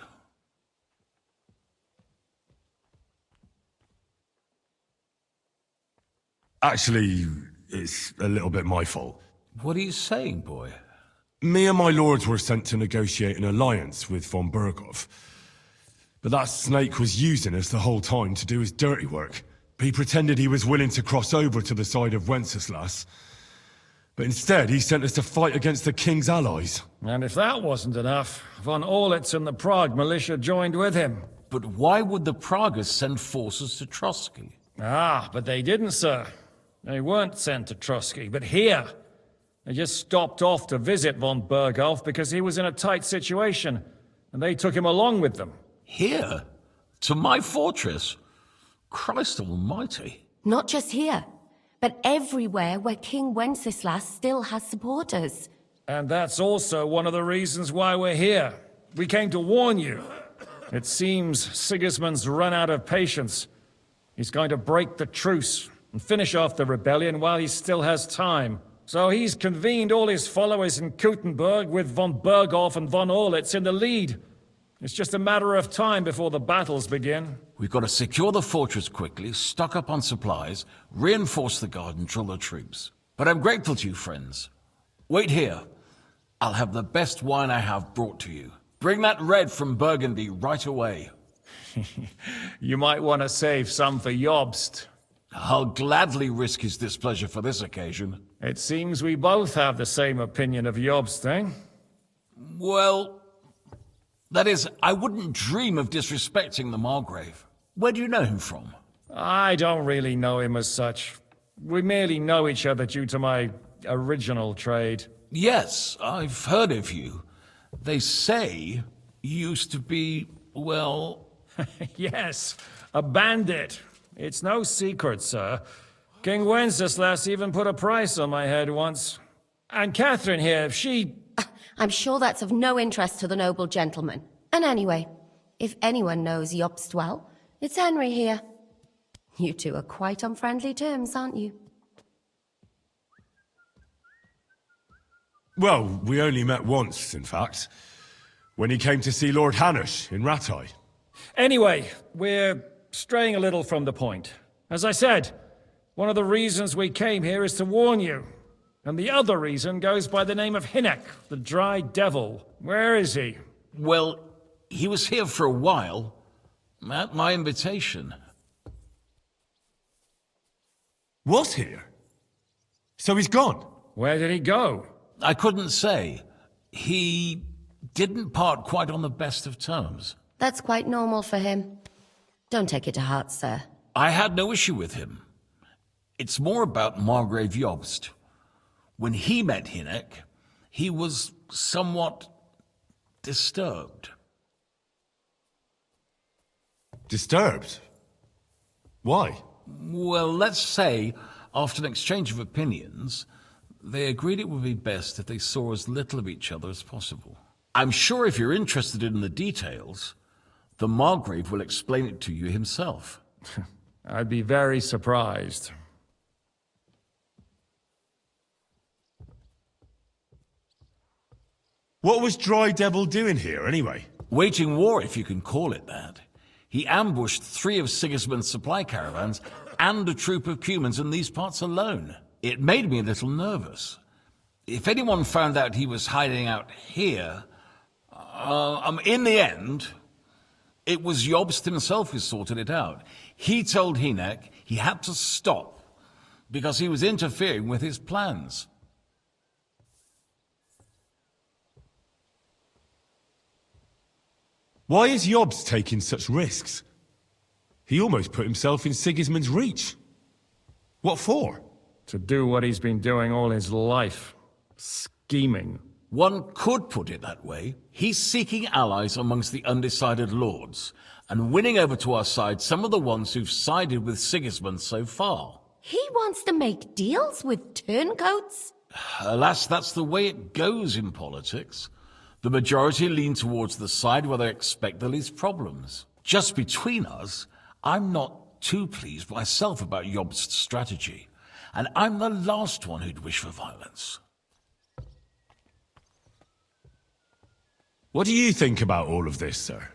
Actually, it's a little bit my fault. What are you saying, boy? Me and my lords were sent to negotiate an alliance with von Berghoff. But that snake was using us the whole time to do his dirty work. He pretended he was willing to cross over to the side of Wenceslas. But instead, he sent us to fight against the king's allies. And if that wasn't enough, von Orlitz and the Prague militia joined with him. But why would the Praguers send forces to Trotsky? Ah, but they didn't, sir. They weren't sent to Trotsky, but here. They just stopped off to visit von Berghoff because he was in a tight situation, and they took him along with them. Here? To my fortress? Christ almighty. Not just here, but everywhere where King Wenceslas still has supporters. And that's also one of the reasons why we're here. We came to warn you. It seems Sigismund's run out of patience. He's going to break the truce and finish off the rebellion while he still has time. So he's convened all his followers in Kuttenberg with von Berghoff and von Orlitz in the lead. It's just a matter of time before the battles begin. We've got to secure the fortress quickly, stock up on supplies, reinforce the guard and drill the troops. But I'm grateful to you, friends. Wait here. I'll have the best wine I have brought to you. Bring that red from Burgundy right away. You might want to save some for Jobst. I'll gladly risk his displeasure for this occasion. It seems we both have the same opinion of Jobst, eh? Well, that is, I wouldn't dream of disrespecting the Margrave. Where do you know him from? I don't really know him as such. We merely know each other due to my original trade. Yes, I've heard of you. They say you used to be, well... Yes, a bandit. It's no secret, sir. King Wenceslas even put a price on my head once. And Catherine here, she... I'm sure that's of no interest to the noble gentleman. And anyway, if anyone knows Jobst well, it's Henry here. You two are quite on friendly terms, aren't you? Well, we only met once, in fact. When he came to see Lord Hanush in Rattay. Anyway, we're straying a little from the point. As I said, one of the reasons we came here is to warn you. And the other reason goes by the name of Hinek, the Dry Devil. Where is he? Well, he was here for a while, at my invitation. Was here? So he's gone? Where did he go? I couldn't say. He didn't part quite on the best of terms. That's quite normal for him. Don't take it to heart, sir. I had no issue with him. It's more about Margrave Jobst. When he met Hinek, he was somewhat disturbed. Disturbed? Why? Well, let's say, after an exchange of opinions, they agreed it would be best if they saw as little of each other as possible. I'm sure if you're interested in the details, the Margrave will explain it to you himself. I'd be very surprised. What was Dry Devil doing here, anyway? Waging war, if you can call it that. He ambushed 3 of Sigismund's supply caravans and a troop of Cumans in these parts alone. It made me a little nervous. If anyone found out he was hiding out here... in the end, it was Jobst himself who sorted it out. He told Hinek he had to stop because he was interfering with his plans. Why is Jobst taking such risks? He almost put himself in Sigismund's reach. What for? To do what he's been doing all his life. Scheming. One could put it that way. He's seeking allies amongst the undecided lords, and winning over to our side some of the ones who've sided with Sigismund so far. He wants to make deals with turncoats? Alas, that's the way it goes in politics. The majority lean towards the side where they expect the least problems. Just between us, I'm not too pleased myself about Jobst's strategy, and I'm the last one who'd wish for violence. What do you think about all of this, sir?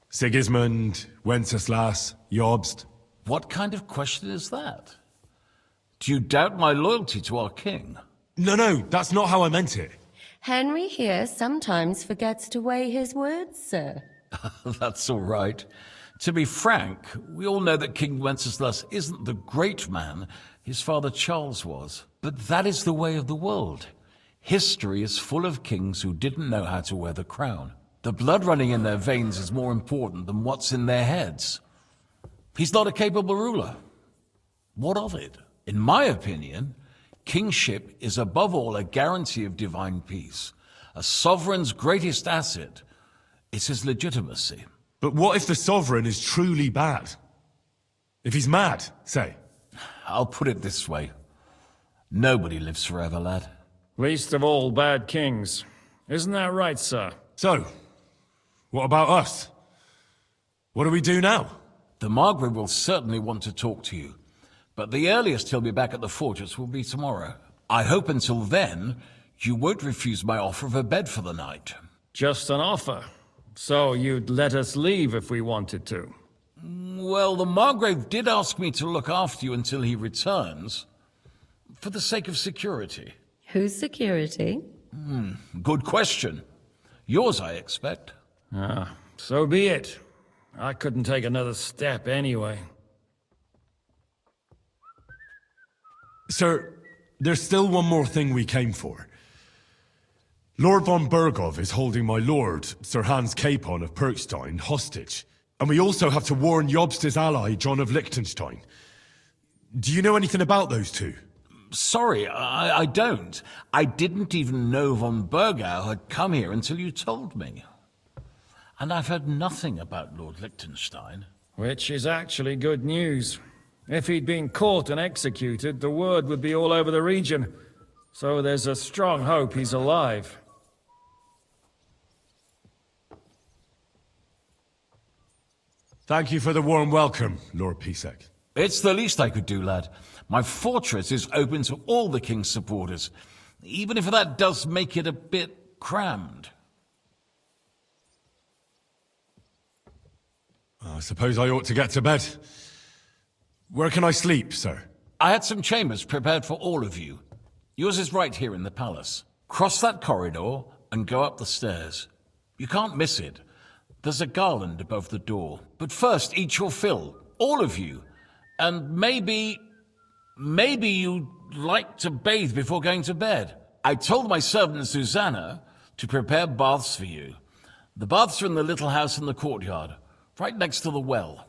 Sigismund, Wenceslas, Jobst? What kind of question is that? Do you doubt my loyalty to our king? No, that's not how I meant it. Henry here sometimes forgets to weigh his words, sir. That's all right. To be frank, we all know that King Wenceslas isn't the great man his father Charles was. But that is the way of the world. History is full of kings who didn't know how to wear the crown. The blood running in their veins is more important than what's in their heads. He's not a capable ruler. What of it? In my opinion, kingship is above all a guarantee of divine peace. A sovereign's greatest asset is his legitimacy. But what if the sovereign is truly bad? If he's mad, say? I'll put it this way. Nobody lives forever, lad. Least of all bad kings. Isn't that right, sir? So, what about us? What do we do now? The Margrave will certainly want to talk to you, but the earliest he'll be back at the fortress will be tomorrow. I hope until then, you won't refuse my offer of a bed for the night. Just an offer. So you'd let us leave if we wanted to? Well, the Margrave did ask me to look after you until he returns, for the sake of security. Whose security? Good question. Yours, I expect. So be it. I couldn't take another step anyway. Sir, there's still one more thing we came for. Lord von Bergov is holding my lord, Sir Hans Capon of Perkstein, hostage. And we also have to warn Jobst's ally, John of Liechtenstein. Do you know anything about those two? Sorry, I don't. I didn't even know von Bergau had come here until you told me. And I've heard nothing about Lord Liechtenstein. Which is actually good news. If he'd been caught and executed, the word would be all over the region. So there's a strong hope he's alive. Thank you for the warm welcome, Lord Pisek. It's the least I could do, lad. My fortress is open to all the king's supporters, even if that does make it a bit crammed. I suppose I ought to get to bed. Where can I sleep, sir? I had some chambers prepared for all of you. Yours is right here in the palace. Cross that corridor and go up the stairs. You can't miss it. There's a garland above the door. But first, eat your fill. All of you. And maybe you'd like to bathe before going to bed. I told my servant Susanna to prepare baths for you. The baths are in the little house in the courtyard, right next to the well.